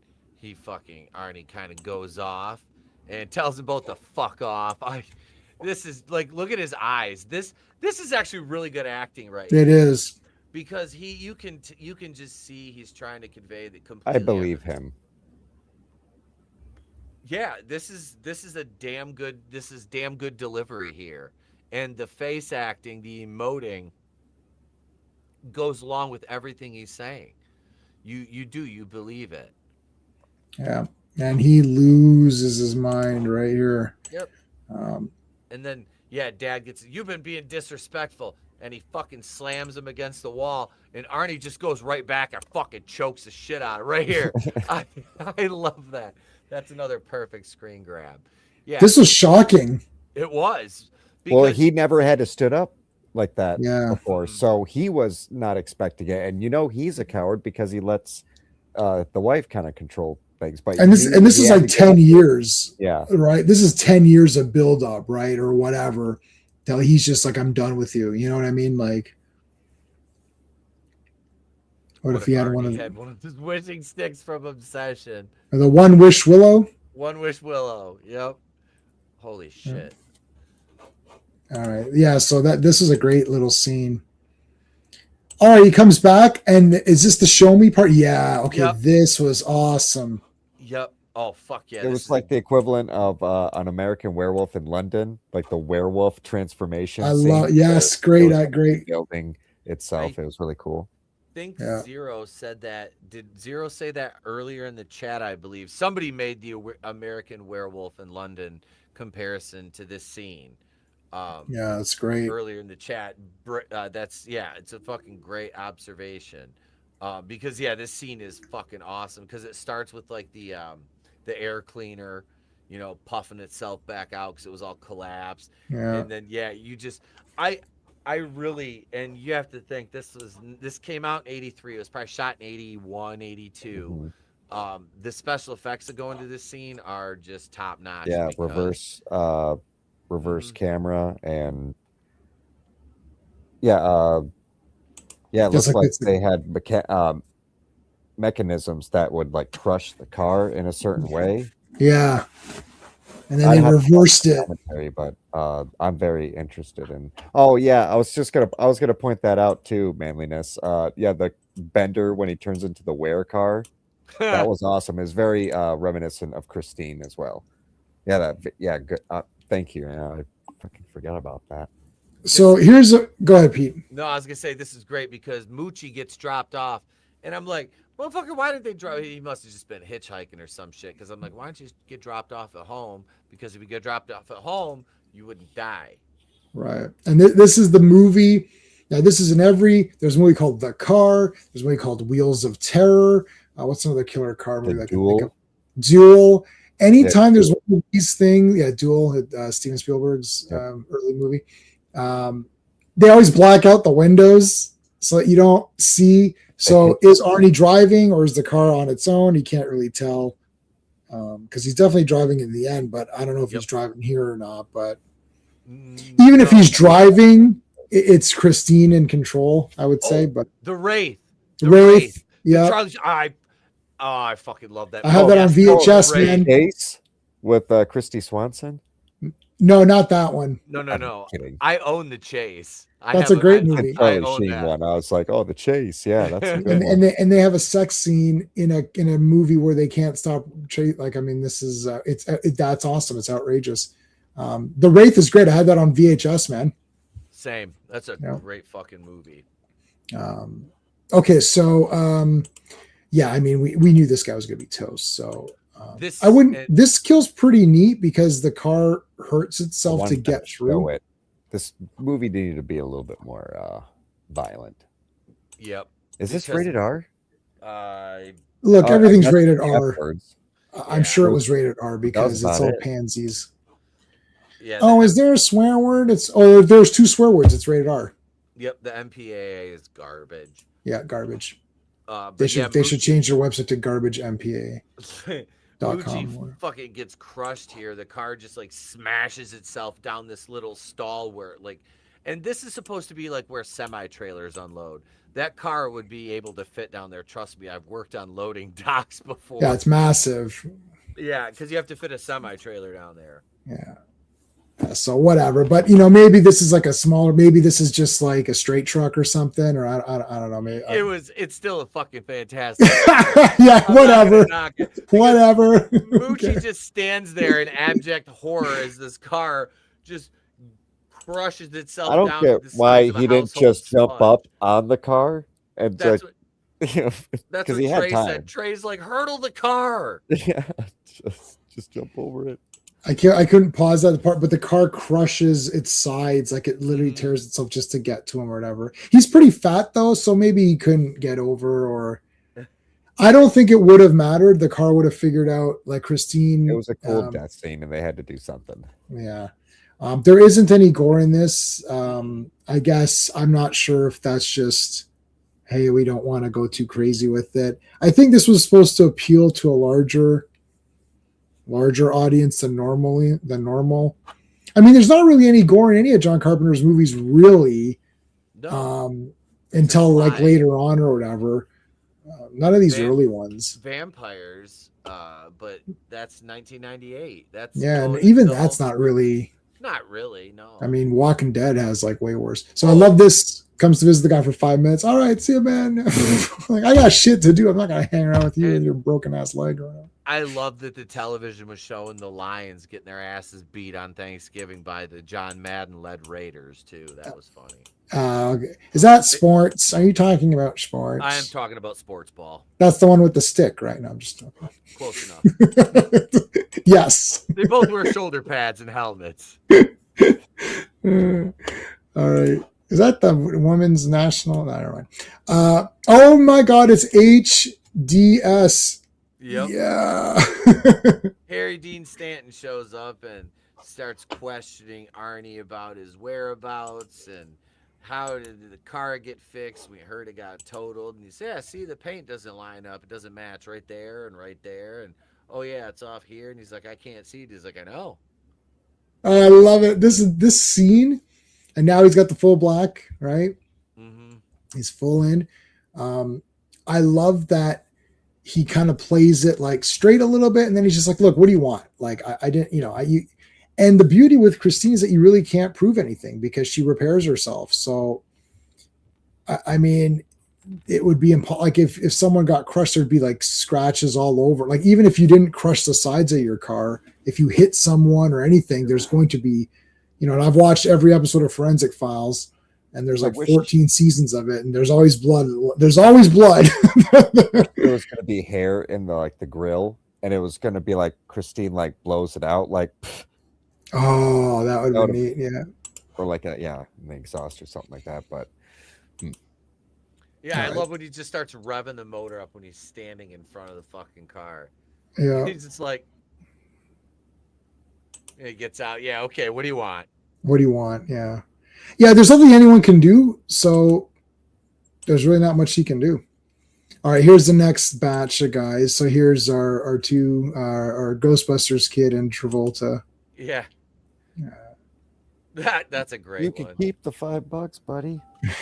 Arnie kind of goes off and tells them both to fuck off. This is look at his eyes. This is actually really good acting, right? It is. Because you can just see he's trying to convey the complete. I believe him. Yeah, this is damn good delivery here. And the face acting, the emoting goes along with everything he's saying. You believe it. Yeah. And he loses his mind right here. Yep. And then Dad gets, you've been being disrespectful, and he fucking slams him against the wall, and Arnie just goes right back and fucking chokes the shit out of it right here. I love that. That's another perfect screen grab. Yeah. This was shocking. It was. Well, he never had to stood up like that before, Mm-hmm. so he was not expecting it. And he's a coward because he lets the wife kind of control things. But this is like 10 years. Yeah. Right. This is 10 years of build up, right? Or whatever. Till he's just like, I'm done with you. You know what I mean? Like, what if he had one of his wishing sticks from Obsession? Or the One Wish Willow? One Wish Willow. Yep. Holy shit. All right. Yeah. So this is a great little scene. All right. He comes back. And is this the show me part? Yeah. Okay. Yep. This was awesome. Yep. Oh, fuck yeah. It was like the equivalent of an American Werewolf in London, like the werewolf transformation. Yes. Great. Great. Building itself. It was really cool. I think Zero said that. Did Zero say that earlier in the chat? I believe somebody made the American Werewolf in London comparison to this scene. Yeah, that's great. Earlier in the chat, it's a fucking great observation. Because this scene is fucking awesome because it starts with like the air cleaner, puffing itself back out because it was all collapsed. Yeah. And then I really, and you have to think this came out in 83. It was probably shot in 81, 82. Mm-hmm. The special effects that go into this scene are just top notch. Yeah, reverse camera and it looks like they had mechanisms that would like crush the car in a certain way. Yeah. And then they reversed it. But I'm very interested in. Oh yeah, I was gonna point that out too. Manliness. The bender when he turns into the wear car, that was awesome. It's very reminiscent of Christine as well. Yeah, good. Thank you. I fucking forgot about that. So go ahead, Pete. No, I was gonna say this is great because Moochie gets dropped off, and I'm like, motherfucker, why didn't they drop? He must have just been hitchhiking or some shit. Because I'm like, why don't you get dropped off at home? Because if you get dropped off at home, you wouldn't die. Right. And this is the movie. Now, this is there's a movie called The Car. There's a movie called Wheels of Terror. What's another killer car movie? Duel. Anytime there's one of these things, Duel, Steven Spielberg's early movie. They always black out the windows so that you don't see. So is Arnie driving or is the car on its own? You can't really tell because he's definitely driving in the end, but I don't know if he's driving here or not. But even if he's driving, it's Christine in control, I would say. But the Wraith. Yeah. I fucking love that. I have that on VHS, man. Case with Christy Swanson. No, not that one. No. I own The Chase. That's a great movie. I own that. One. I was like, oh, The Chase. Yeah, that's a good one. And they have a sex scene in a movie where they can't stop. This is that's awesome. It's outrageous. The Wraith is great. I had that on VHS, man. Same. That's a great fucking movie. Okay, so we knew this guy was gonna be toast. So this kill's pretty neat because the car hurts itself to get through it. This movie needed to be a little bit more violent. Yep. Is this rated R? Look, everything's rated R. I'm sure it was rated R because it's all pansies. Yeah. Oh, is there a swear word? There's 2 swear words. It's rated R. Yep, the MPAA is garbage. Yeah, garbage. But They should change their website to garbagempa.com. Mucci fucking gets crushed here. The car just like smashes itself down this little stall where like, and this is supposed to be like where semi-trailers unload. That car would be able to fit down there. Trust me, I've worked on loading docks before. Yeah, it's massive. Yeah, because you have to fit a semi-trailer down there. Yeah. So whatever, but maybe this is like a smaller. Maybe this is just like a straight truck or something, or I don't know. Maybe It's still a fucking fantastic. Yeah, whatever. Whatever. Mucci just stands there in abject horror as this car just crushes itself. I don't down get to the why size of a he didn't household just jump sponge. up on the car and That's just, That's because what he had Trey time. said. Trey's like, hurdle the car. Yeah, just jump over it. I couldn't pause that part, but the car crushes its sides, like it literally tears itself just to get to him or whatever. He's pretty fat though, so maybe he couldn't get over, or I don't think it would have mattered. The car would have figured out, like Christine. It was a cool death scene, and they had to do something. Yeah. There isn't any gore in this. I guess I'm not sure if that's just, hey, we don't want to go too crazy with it. I think this was supposed to appeal to a larger audience than normal. I mean, there's not really any gore in any of John Carpenter's movies, really, until like later on or whatever. None of these early ones. Vampires, but that's 1998. That's And even that's not really. Not really, no. I mean, Walking Dead has like way worse. So I love this. Comes to visit the guy for 5 minutes. All right, see you, man. Like, I got shit to do. I'm not gonna hang around with you with your broken ass leg around. I love that the television was showing the Lions getting their asses beat on Thanksgiving by the John Madden-led Raiders too. That was funny. Okay. Is that sports? Are you talking about sports? I am talking about sports ball. That's the one with the stick, right? No, I'm just talking. Close enough. Yes. They both wear shoulder pads and helmets. All right. Is that the women's national? No, never mind. Oh my God, it's HDS. Yep. Yeah. Harry Dean Stanton shows up and starts questioning Arnie about his whereabouts and how did the car get fixed. We heard it got totaled. And he said, yeah, see, the paint doesn't line up. It doesn't match right there and right there. And, oh, yeah, it's off here. And he's like, I can't see it. He's like, I know. I love it. This scene. And now he's got the full black, right? Mm-hmm. He's full in. I love that he kind of plays it like straight a little bit. And then he's just like, look, what do you want? Like, I didn't, and the beauty with Christine is that you really can't prove anything because she repairs herself. So, I mean, it would be like if someone got crushed, there'd be like scratches all over. Like, even if you didn't crush the sides of your car, if you hit someone or anything, there's going to be, and I've watched every episode of Forensic Files, and there's like 14 seasons of it, and there's always blood. There's always blood. There was going to be hair in the grill, and it was going to be like Christine like blows it out like. Oh, that would be neat, yeah. Or like an exhaust or something like that, but. Yeah, I love when he just starts revving the motor up when he's standing in front of the fucking car. Yeah. He's just like. He gets out. Yeah, okay, what do you want? What do you want? Yeah. Yeah, there's nothing anyone can do, so there's really not much he can do. All right, here's the next batch of guys. So here's our two, our Ghostbusters kid and Travolta. Yeah. That's a great one. You can keep the $5, buddy.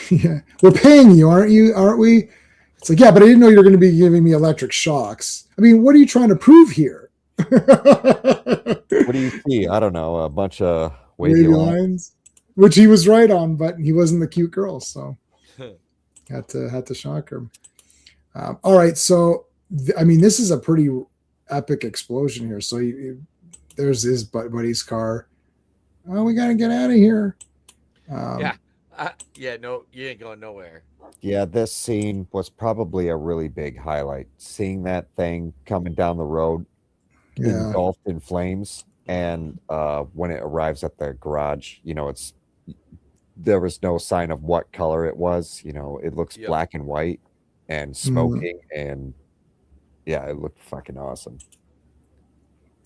Yeah. We're paying you, aren't we? It's like, yeah, but I didn't know you were going to be giving me electric shocks. I mean, what are you trying to prove here? What do you see? I don't know. A bunch of wavy lines, which he was right on, but he wasn't the cute girl, so had to shock her. All right, so I mean, this is a pretty epic explosion here. So there's his buddy's car. Oh, we got to get out of here. No, you ain't going nowhere. Yeah, this scene was probably a really big highlight. Seeing that thing coming down the road, engulfed in flames, and when it arrives at the garage, there was no sign of what color it was. It looks black and white and smoking, and yeah, it looked fucking awesome.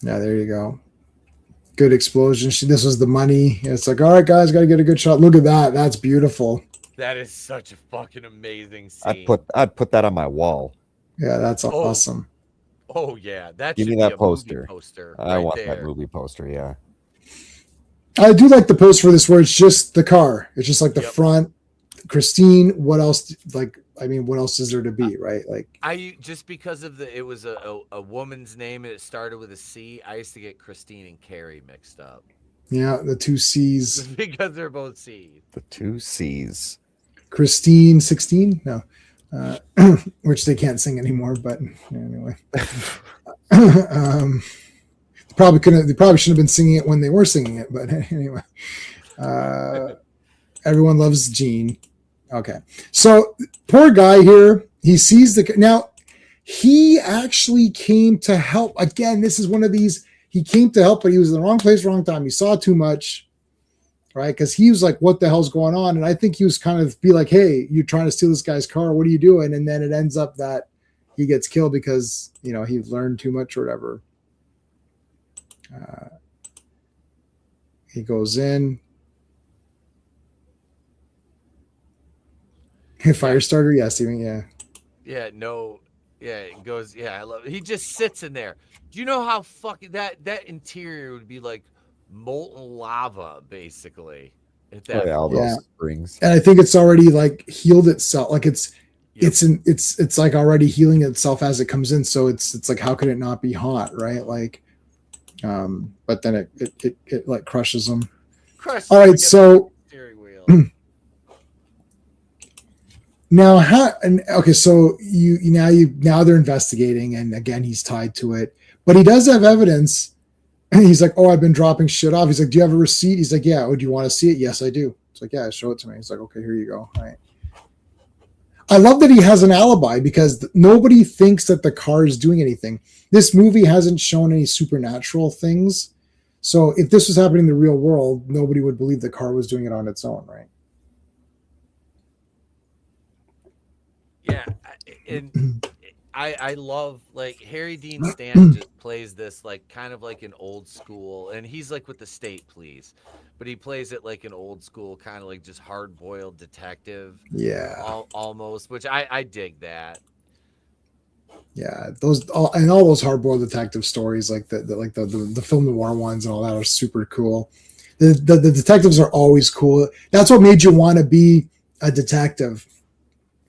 Yeah, there you go. Good explosion. This was the money. It's like, all right, guys, got to get a good shot. Look at that. That's beautiful. That is such a fucking amazing scene. I'd put that on my wall. Yeah, that's awesome. Oh yeah, that Give should me be that a poster. movie poster. I want there. that movie poster. Yeah. I do like the poster for this where it's just the car. It's just like the front. Christine. What else? Like, I mean, what else is there to be, right? Like, I just because of it was a woman's name and it started with a C. I used to get Christine and Carrie mixed up. Yeah, the two C's. Because they're both C's. The two C's. Christine 16? No. Which they can't sing anymore, but anyway. They probably shouldn't have been singing it when they were singing it, but anyway. Everyone loves Gene. Okay. So poor guy here, he sees now he actually came to help. Again, this is one of these, he came to help, but he was in the wrong place, wrong time. He saw too much. Right, because he was like, "What the hell's going on?" And I think he was kind of be like, "Hey, you're trying to steal this guy's car. What are you doing?" And then it ends up that he gets killed because he learned too much or whatever. He goes in. Fire starter, yes, even yeah. Yeah, no, yeah, it goes. Yeah, I love it. He just sits in there. Do you know how fucking that interior would be like? Molten lava, basically. At that springs. And I think it's already like healed itself. Like it's like already healing itself as it comes in. So it's like, how could it not be hot, right? Like, but then it like crushes them. All right, so now so now they're investigating, and again he's tied to it, but he does have evidence. He's like, "Oh, I've been dropping shit off." He's like, "Do you have a receipt?" He's like, "Yeah." "Oh, do you want to see it?" "Yes, I do." It's like, "Yeah, show it to me." He's like, "Okay, here you go." All right. I love that he has an alibi because nobody thinks that the car is doing anything. This movie hasn't shown any supernatural things. So if this was happening in the real world, nobody would believe the car was doing it on its own, right? Yeah, and I love like Harry Dean Stanton just plays this like kind of like an old school, and he's like with the state police, but he plays it like an old school kind of like just hard boiled detective. Yeah, almost, which I dig that. Yeah, all those hard boiled detective stories like the film noir ones and all that are super cool. The detectives are always cool. That's what made you want to be a detective.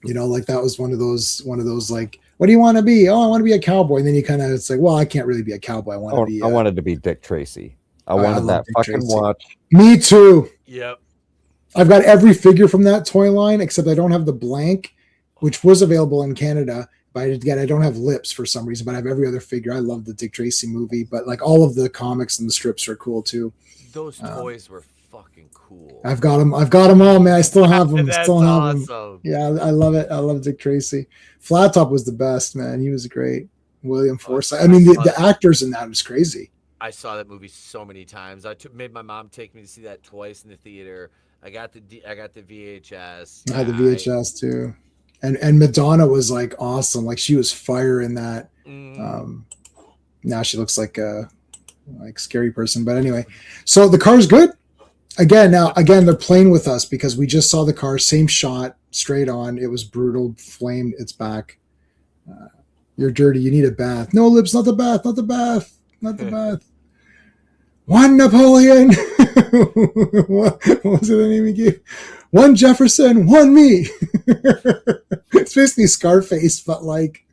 Like that was one of those like, what do you want to be? Oh, I want to be a cowboy. And then you kind of, it's like, well, I can't really be a cowboy. I wanted to be Dick Tracy. I wanted that fucking watch. Me too. Yep. I've got every figure from that toy line, except I don't have the blank, which was available in Canada. But I don't have lips for some reason, but I have every other figure. I love the Dick Tracy movie, but like all of the comics and the strips are cool too. Those toys were fucking cool. I've got them all, man. I still have them. That's still have awesome. them. Yeah, I love it. I love Dick Tracy. Flat Top was the best, man. He was great. William Forsythe. I mean, the actors in that was crazy. I saw that movie so many times. Made my mom take me to see that twice in the theater. I got the VHS. I had the VHS too. And Madonna was like awesome. Like she was fire in that. Now she looks like a scary person. But anyway, so the car's good. Again, they're playing with us because we just saw the car, same shot, straight on. It was brutal, flamed its back. You're dirty. You need a bath. No, Lips, not the bath, not the bath, not the bath. One Napoleon. What was it the name he gave? One Jefferson, one me. It's basically Scarface, but like,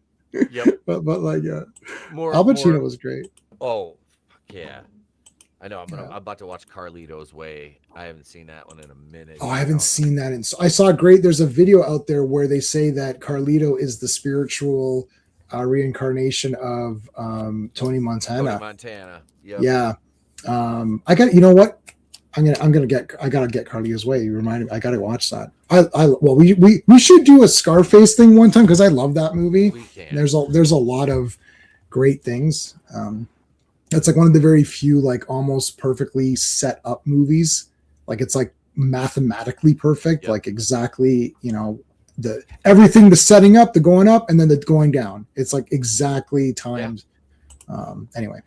yep. but like, Al Pacino was great. Oh, yeah. I know. I'm about to watch Carlito's Way. I haven't seen that one in a minute. Oh, I haven't seen that. I saw there's a video out there where they say that Carlito is the spiritual reincarnation of Tony Montana. Tony Montana. Yep. Yeah. I got. You know what? I gotta get Carlito's Way. You reminded me. I gotta watch that. We should do a Scarface thing one time because I love that movie. We can. There's a lot of great things. It's like one of the very few like almost perfectly set up movies. Like it's like mathematically perfect. Yep. Like exactly, the everything, the setting up, the going up, and then the going down. It's like exactly timed. Yeah. Anyway,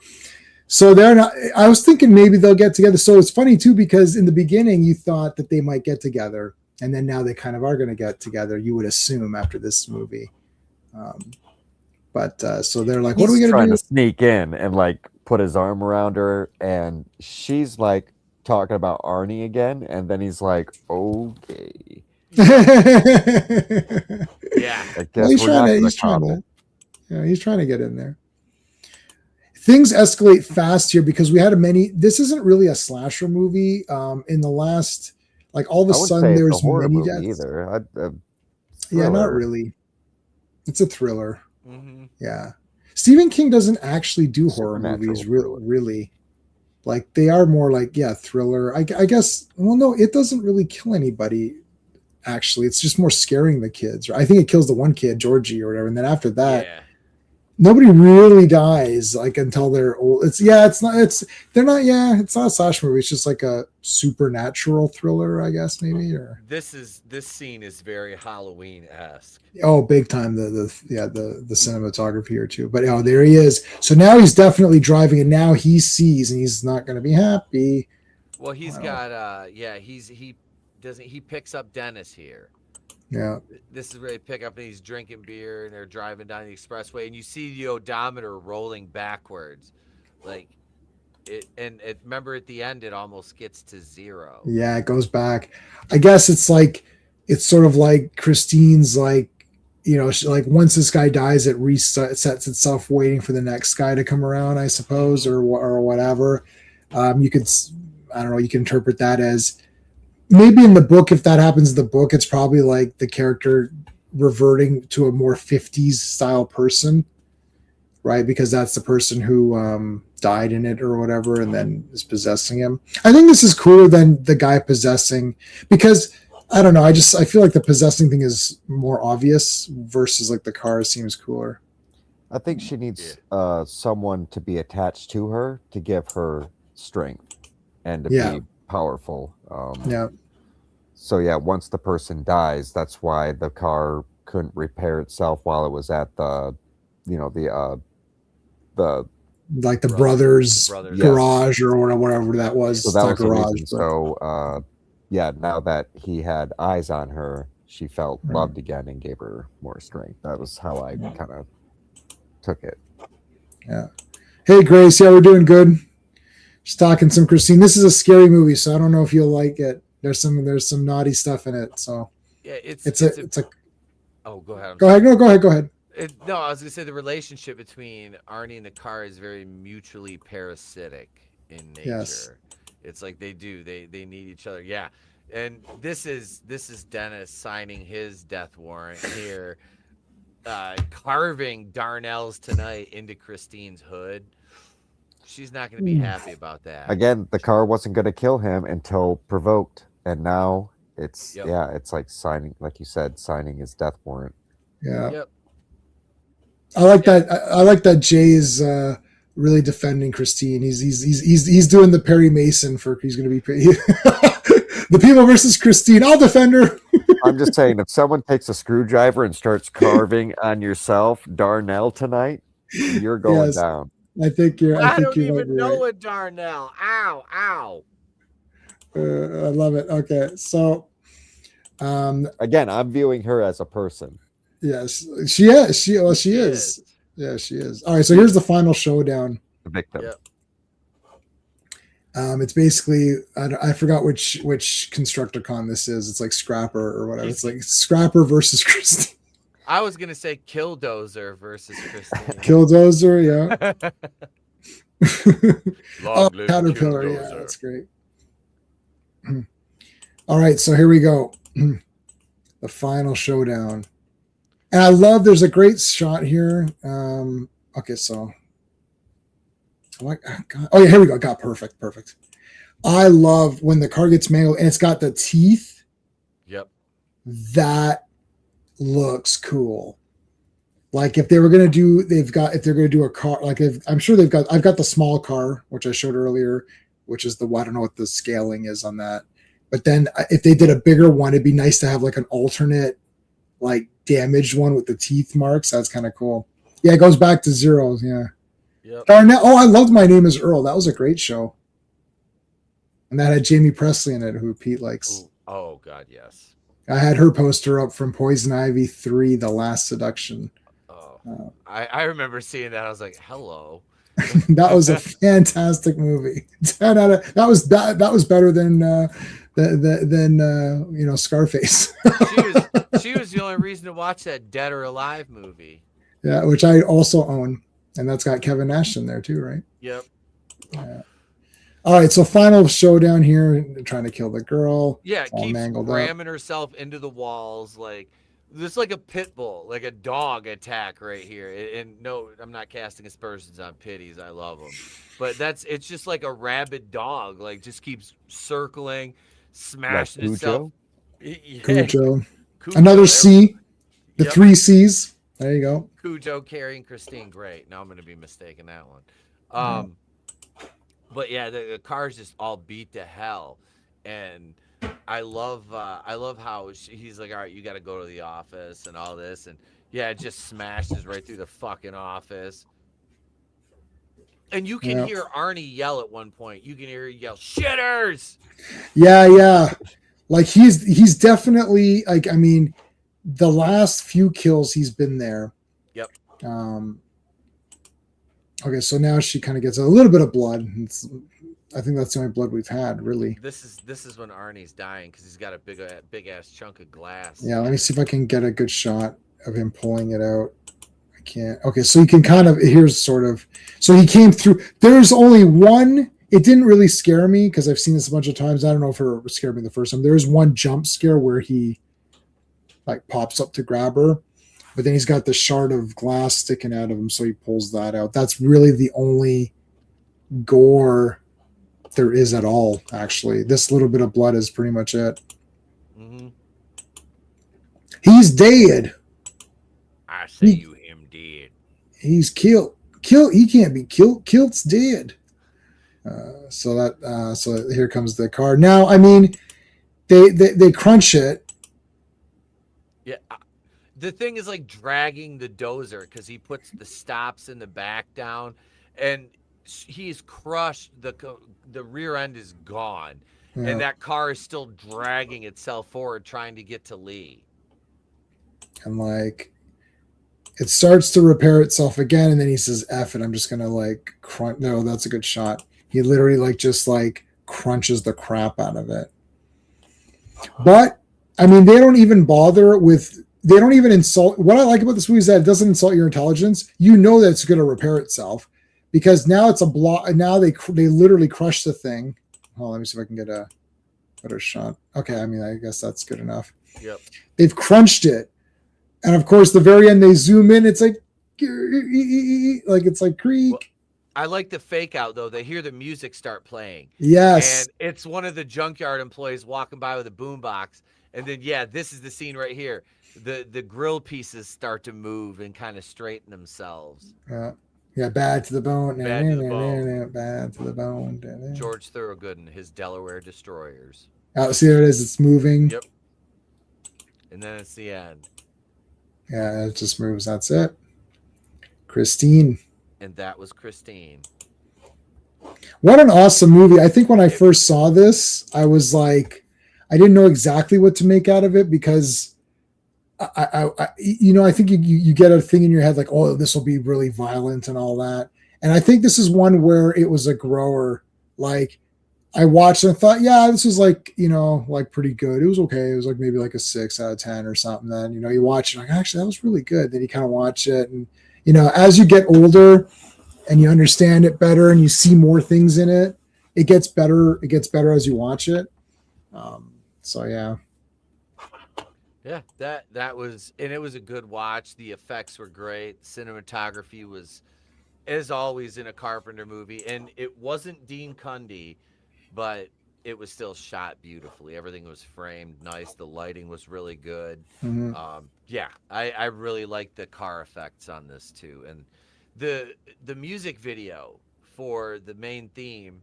So they're not. I was thinking maybe they'll get together. So it's funny too because in the beginning you thought that they might get together, and then now they kind of are going to get together. You would assume after this movie. But so they're like, "What are we going to do?" Trying to sneak in and like put his arm around her, and she's like talking about Arnie again, and then he's like, "Okay." Yeah, Well, he's trying to get in there. Things escalate fast here because we had this isn't really a slasher movie. In the last, like all of a sudden there's many deaths. Either. Yeah, not really. It's a thriller. Mm-hmm. Yeah. Stephen King doesn't actually do horror movies really. Like they are more like, thriller. I guess, well, no, it doesn't really kill anybody. Actually, it's just more scaring the kids. I think it kills the one kid, Georgie or whatever. And then after that, nobody really dies like until they're old. It's not a slash movie. It's just like a supernatural thriller, I guess, maybe. Or this scene is very Halloween-esque. Oh, big time. The cinematography here too. But there he is. So now he's definitely driving, and now he sees, and he's not going to be happy. Well, he's got he picks up Dennis here. Yeah. This is where they pick up and he's drinking beer and they're driving down the expressway and you see the odometer rolling backwards. Like remember at the end it almost gets to 0. Yeah, it goes back. I guess it's sort of like Christine's like, like once this guy dies, it resets itself waiting for the next guy to come around, I suppose, or whatever. You can interpret that as maybe in the book, if that happens in the book, it's probably like the character reverting to a more 50s style person, right? Because that's the person who died in it or whatever and then is possessing him. I think this is cooler than the guy possessing because, I don't know, I feel like the possessing thing is more obvious versus like the car seems cooler. I think she needs someone to be attached to her to give her strength and to be powerful. So once the person dies, that's why the car couldn't repair itself while it was at the brothers garage or whatever that was. So that was garage. The reason. So now that he had eyes on her, she felt loved again and gave her more strength. That was how I kind of took it. Yeah. Hey Grace, we're doing good. Just talking some Christine. This is a scary movie, so I don't know if you'll like it. There's some naughty stuff in it. So it's a. Oh, go ahead. Go ahead. No, I was gonna say the relationship between Arnie and the car is very mutually parasitic in nature. Yes. It's like they need each other. Yeah, and this is Dennis signing his death warrant here, carving Darnell's Tonight into Christine's hood. She's not going to be happy about that. Again, the car wasn't going to kill him until provoked, and now it's it's like signing, like you said, signing his death warrant. Yeah. Yep. I like that. I like that Jay is really defending Christine. He's doing the Perry Mason he's going to be the people versus Christine. I'll defend her. I'm just saying, if someone takes a screwdriver and starts carving on yourself, Darnell Tonight, you're going down. I think you're. I don't even know a Darnell. Ow. I love it. Okay, so again, I'm viewing her as a person. Yes, she is. She is. Yeah, she is. All right, so here's the final showdown. The victim. Yep. It's basically I forgot which Constructicon this is. It's like Scrapper or whatever. It's like Scrapper versus Christine. I was gonna say Killdozer versus Christine. Killdozer, yeah. Caterpillar, yeah, that's great. All right, so here we go. The final showdown. And I love there's a great shot here. Okay, so oh yeah, here we go. Got perfect. I love when the car gets mangled and it's got the teeth. Yep. That looks cool. Like if they're going to do a car, like I've got the small car, which I showed earlier, which is I don't know what the scaling is on that. But then if they did a bigger one, it'd be nice to have like an alternate, like damaged one with the teeth marks. That's kind of cool. Yeah, it goes back to 0. Yeah. Yep. Darnell. Oh, I loved My Name Is Earl. That was a great show. And that had Jamie Presley in it, who Pete likes. Ooh. Oh God, yes. I had her poster up from Poison Ivy 3, The Last Seduction. Oh, I remember seeing that. I was like, hello. That was a fantastic movie. 10 out of that was better than Scarface. she was the only reason to watch that Dead or Alive movie. Yeah, which I also own, and that's got Kevin Nash in there too, right? Yep. Yeah. All right, so final showdown here, trying to kill the girl. Yeah, all keeps mangled ramming up. herself into the walls like this, like a pit bull, like a dog attack right here. And no, I'm not casting aspersions on pitties. I love them, but it's just like a rabid dog, like just keeps circling, smashing itself. Cujo. Another C. The 3 C's. There you go. Cujo carrying Christine. Great. Now I'm going to be mistaken that one. But yeah, the car's just all beat to hell, and I love how he's like, all right, you got to go to the office and all this, and yeah, it just smashes right through the fucking office. And you can hear Arnie yell at one point. You can hear her yell, "Shitters!" Yeah. Like he's definitely like, I mean, the last few kills he's been there. Yep. Okay, so now she kind of gets a little bit of blood. I think that's the only blood we've had, really. This is when Arnie's dying because he's got a big ass chunk of glass. Yeah, let me see if I can get a good shot of him pulling it out. I can't. Okay, so you can kind of, here's sort of, so he came through. There's only one. It didn't really scare me because I've seen this a bunch of times. I don't know if it scared me the first time. There is one jump scare where he like pops up to grab her, but then he's got the shard of glass sticking out of him, so he pulls that out. That's really the only gore there is at all, actually. This little bit of blood is pretty much it. Mm-hmm. He's dead. I say you him dead. He's killed. He can't be killed. Kilt's dead. So here comes the car. Now, I mean, they crunch it. Yeah. The thing is like dragging the dozer because he puts the stops in the back down, and he's crushed. The rear end is gone, and that car is still dragging itself forward, trying to get to Lee. And like, it starts to repair itself again, and then he says, "F it, I'm just gonna like crunch." No, that's a good shot. He literally like just like crunches the crap out of it. But I mean, they don't even bother with. They don't even insult. What I like about this movie is that it doesn't insult your intelligence. You know that it's going to repair itself because now it's a block. Now they literally crush the thing. Oh, let me see if I can get a better shot. Okay, I mean, I guess that's good enough. Yep. They've crunched it, and of course, the very end they zoom in. It's like it's like creak. Well, I like the fake out though. They hear the music start playing. Yes. And it's one of the junkyard employees walking by with a boombox. And then this is the scene right here. The grill pieces start to move and kind of straighten themselves. Yeah, bad to the bone. Bad to the bone. Bad to the bone. George Thorogood and his Delaware Destroyers. Oh, see there it is. It's moving. Yep. And then it's the end. Yeah, it just moves. That's it. Christine. And that was Christine. What an awesome movie. I think when I first saw this, I was like, I didn't know exactly what to make out of it because I think you get a thing in your head like, oh, this will be really violent and all that. And I think this is one where it was a grower. Like I watched and thought, yeah, this was like, like pretty good. It was okay. It was like maybe like a 6 out of 10 or something. Then, you watch it like, actually, that was really good. Then you kind of watch it and, as you get older and you understand it better and you see more things in it, it gets better. It gets better as you watch it. So yeah. Yeah, that was, and it was a good watch. The effects were great. Cinematography was, as always, in a Carpenter movie, and it wasn't Dean Cundy, but it was still shot beautifully. Everything was framed nice. The lighting was really good. Mm-hmm. I really liked the car effects on this too, and the music video for the main theme.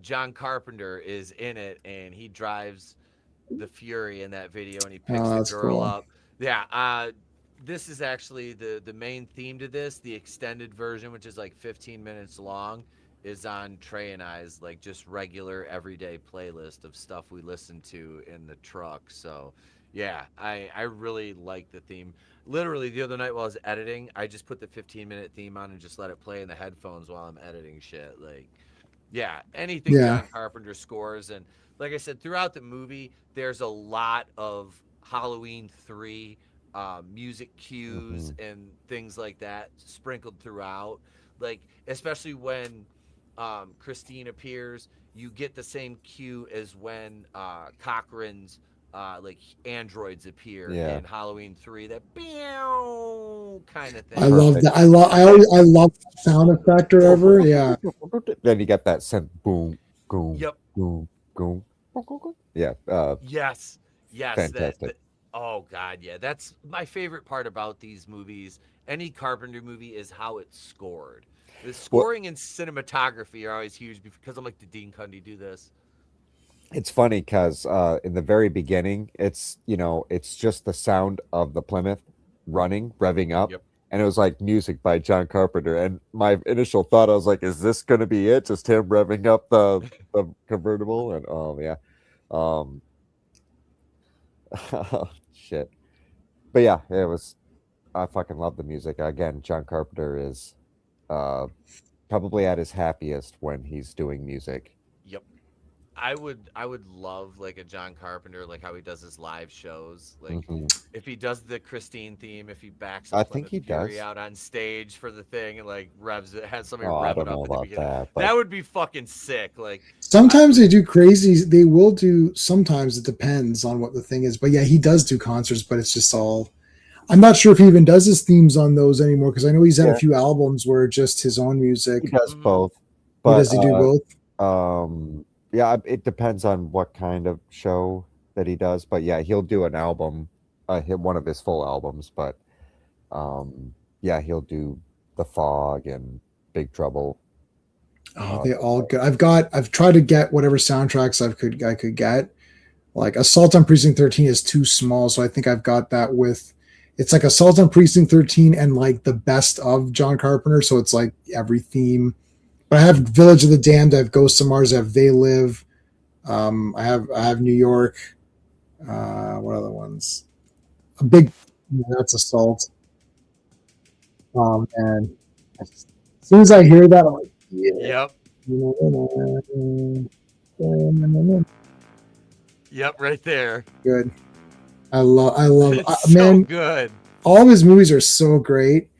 John Carpenter is in it, and he drives the Fury in that video, and he picks the girl up. Yeah, this is actually the main theme to this. The extended version, which is like 15 minutes long, is on Trey and I's like just regular everyday playlist of stuff we listen to in the truck. So yeah, I really like the theme. Literally the other night while I was editing, I just put the 15-minute theme on and just let it play in the headphones while I'm editing shit. Like, yeah, anything John Carpenter scores. And like I said, throughout the movie, there's a lot of Halloween 3 music cues and things like that sprinkled throughout. Like, especially when Christine appears, you get the same cue as when Cochran's like androids appear in Halloween 3. That kind of thing. I love that. I love sound effect or whatever. Yeah. Then you get that scent boom, boom, Yep. boom, boom. Yeah. Yes. Fantastic. Oh God, yeah. That's my favorite part about these movies. Any Carpenter movie is how it's scored. The scoring and cinematography are always huge because I'm like, did Dean Cundy do this? It's funny because in the very beginning, it's just the sound of the Plymouth running, revving up, and it was like music by John Carpenter. And my initial thought, I was like, "Is this going to be it? Just him revving up the convertible?" And oh shit. But yeah, it was. I fucking love the music. Again, John Carpenter is probably at his happiest when he's doing music. Yep. I would love like a John Carpenter, like how he does his live shows. Like if he does the Christine theme, if he backs up Plymouth Fury out on stage for the thing and like revs it, has somebody rev it up at the beginning. That would be fucking sick. Like sometimes they do crazy. They will do. Sometimes it depends on what the thing is. But yeah, he does do concerts, but it's just all. I'm not sure if he even does his themes on those anymore because I know he's had a few albums where just his own music. He does both. But, does he do both? Yeah, it depends on what kind of show that he does. But yeah, he'll do an album, one of his full albums. But yeah, he'll do The Fog and Big Trouble. Oh, they all good. I've tried to get whatever soundtracks I could get. Like Assault on Precinct 13 is too small, so I think I've got that with. It's like Assault on Precinct 13 and like the best of John Carpenter. So it's like every theme. But I have Village of the Damned, I have Ghosts of Mars, I have They Live, I have New York. What other ones? That's Assault. And as soon as I hear that, I'm like, yeah. Yep, right there. Good. I love it's man. So good. All of his movies are so great.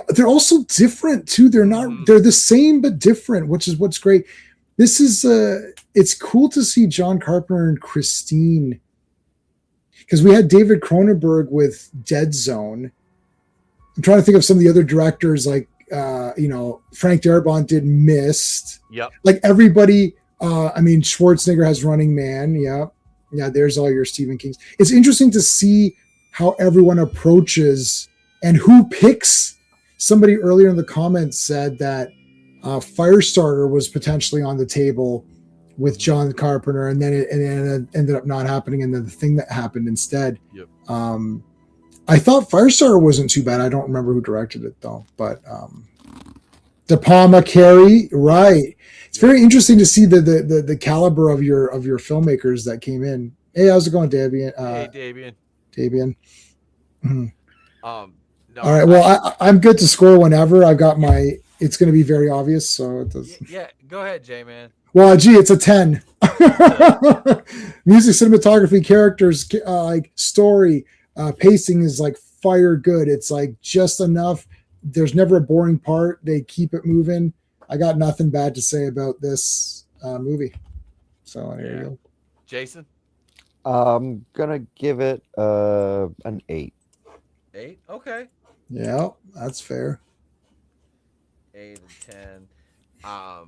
They're also different too. They're not. They're the same but different, which is what's great. This is it's cool to see John Carpenter and Christine because we had David Cronenberg with Dead Zone. I'm trying to think of some of the other directors like Frank Darabont did Mist. Yep. Like everybody. I mean Schwarzenegger has Running Man. Yeah. There's all your Stephen Kings. It's interesting to see how everyone approaches and who picks. Somebody earlier in the comments said that Firestarter was potentially on the table with John Carpenter, and then it ended up not happening, and then the thing that happened instead. Yep. I thought Firestarter wasn't too bad. I don't remember who directed it though, but De Palma, Carey, right? It's very interesting to see the caliber of your filmmakers that came in. Hey, how's it going, Davian? Hey, Davian. No, all right. Well, I'm good to score whenever. I got my. It's going to be very obvious. So it does. Yeah, go ahead, Jay, man. Well, gee, it's a 10. Music, cinematography, characters, like story, pacing is like fire good. It's like just enough. There's never a boring part. They keep it moving. I got nothing bad to say about this movie. So there you go. Jason? I'm gonna give it an 8. 8? Okay. Yeah, that's fair. 8 and 10.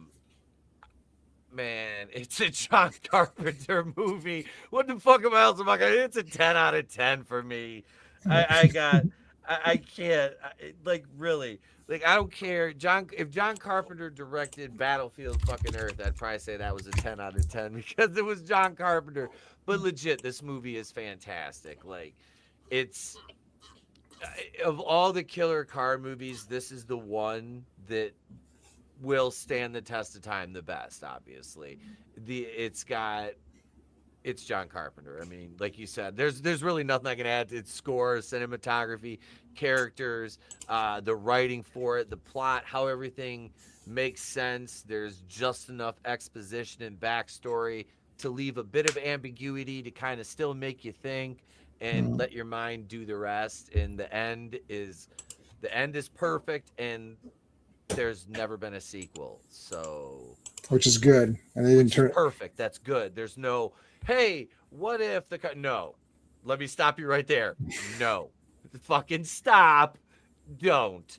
Man, it's a John Carpenter movie. What the fuck am I else? It's a 10 out of 10 for me. I can't. Like, really. Like, I don't care. If John Carpenter directed Battlefield fucking Earth, I'd probably say that was a 10 out of 10 because it was John Carpenter. But legit, this movie is fantastic. Like, it's of all the killer car movies, this is the one that will stand the test of time the best. Obviously, it's John Carpenter. I mean, like you said, there's really nothing I can add to its score, cinematography, characters, the writing for it, the plot, how everything makes sense. There's just enough exposition and backstory to leave a bit of ambiguity to kind of still make you think and let your mind do the rest. And the end is perfect, and there's never been a sequel. So, which is good, and they didn't turn it perfect. That's good. There's no, hey, what if no? Let me stop you right there. No, fucking stop. Don't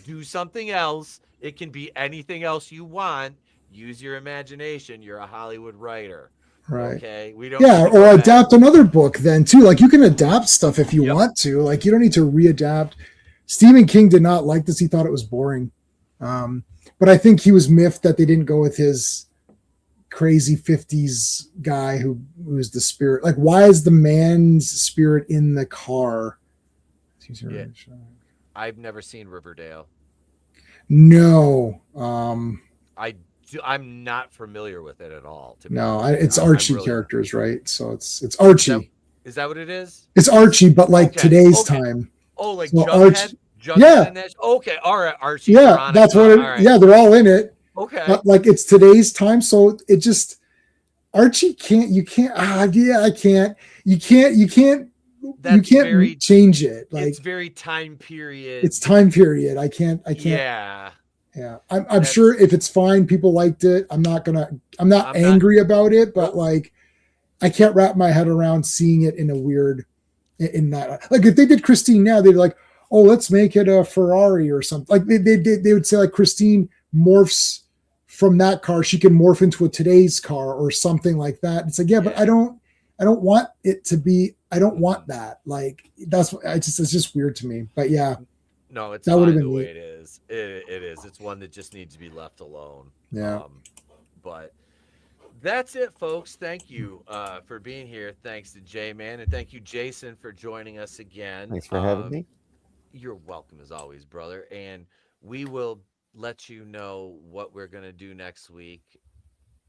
do something else. It can be anything else you want. Use your imagination. You're a Hollywood writer. right. Okay. We don't. Yeah, or adapt another book then too. Like you can adapt stuff if you want to. Like you don't need to readapt. Stephen King did not like this. He thought it was boring. But I think he was miffed that they didn't go with his crazy 50s guy who was the spirit. Like, why is the man's spirit in the car? Yeah. I've never seen Riverdale. No. I'm not familiar with it at all. It's Archie characters, right? So it's Archie. Is that what it is? It's Archie, but like today's time. Oh, like so Jughead? Yeah. Okay. All right. Archie. Yeah, Veronica. that's what it, right. yeah, they're all in it. Okay. But like it's today's time, so it just Archie can't. You can't change it. Like it's very time period. It's time period. I can't. Yeah. I'm sure if it's fine, people liked it. I'm not angry about it, but like I can't wrap my head around seeing it in a weird in that. Like if they did Christine now, they'd like, oh, let's make it a Ferrari or something. Like they would say like Christine morphs from that car. She can morph into a today's car or something like that. It's like, but I don't want it to be, I don't want that. Like that's what it's just weird to me, but yeah. No, it's fine the way it is. It is. It's one that just needs to be left alone. Yeah. But that's it, folks. Thank you for being here. Thanks to J-Man, and thank you, Jaycen, for joining us again. Thanks for having me. You're welcome as always, brother. And we will let you know what we're going to do next week,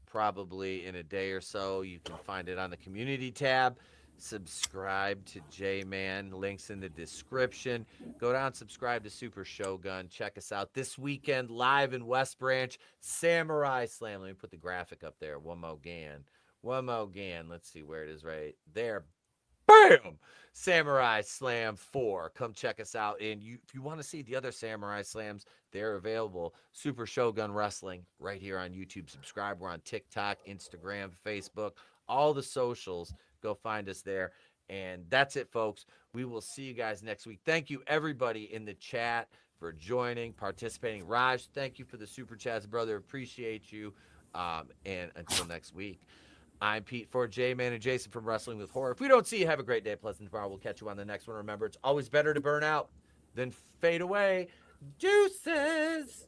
probably in a day or so. You can find it on the community tab. Subscribe to J-Man. Links in the description. Go down, subscribe to Super Shogun. Check us out this weekend live in West Branch. Samurai Slam. Let me put the graphic up there. One more again. Let's see where it is right there. Bam! Samurai Slam 4. Come check us out. And if you want to see the other Samurai Slams, they're available. Super Shogun Wrestling right here on YouTube. Subscribe. We're on TikTok, Instagram, Facebook, all the socials. Go find us there. And that's it, folks. We will see you guys next week. Thank you, everybody in the chat, for joining, participating. Raj, thank you for the super chats, brother. Appreciate you. And until next week, I'm Pete for J-Man and Jaycen from Wrestling with Horror. If we don't see you, have a great day. Pleasant tomorrow. We'll catch you on the next one. Remember, it's always better to burn out than fade away. Deuces!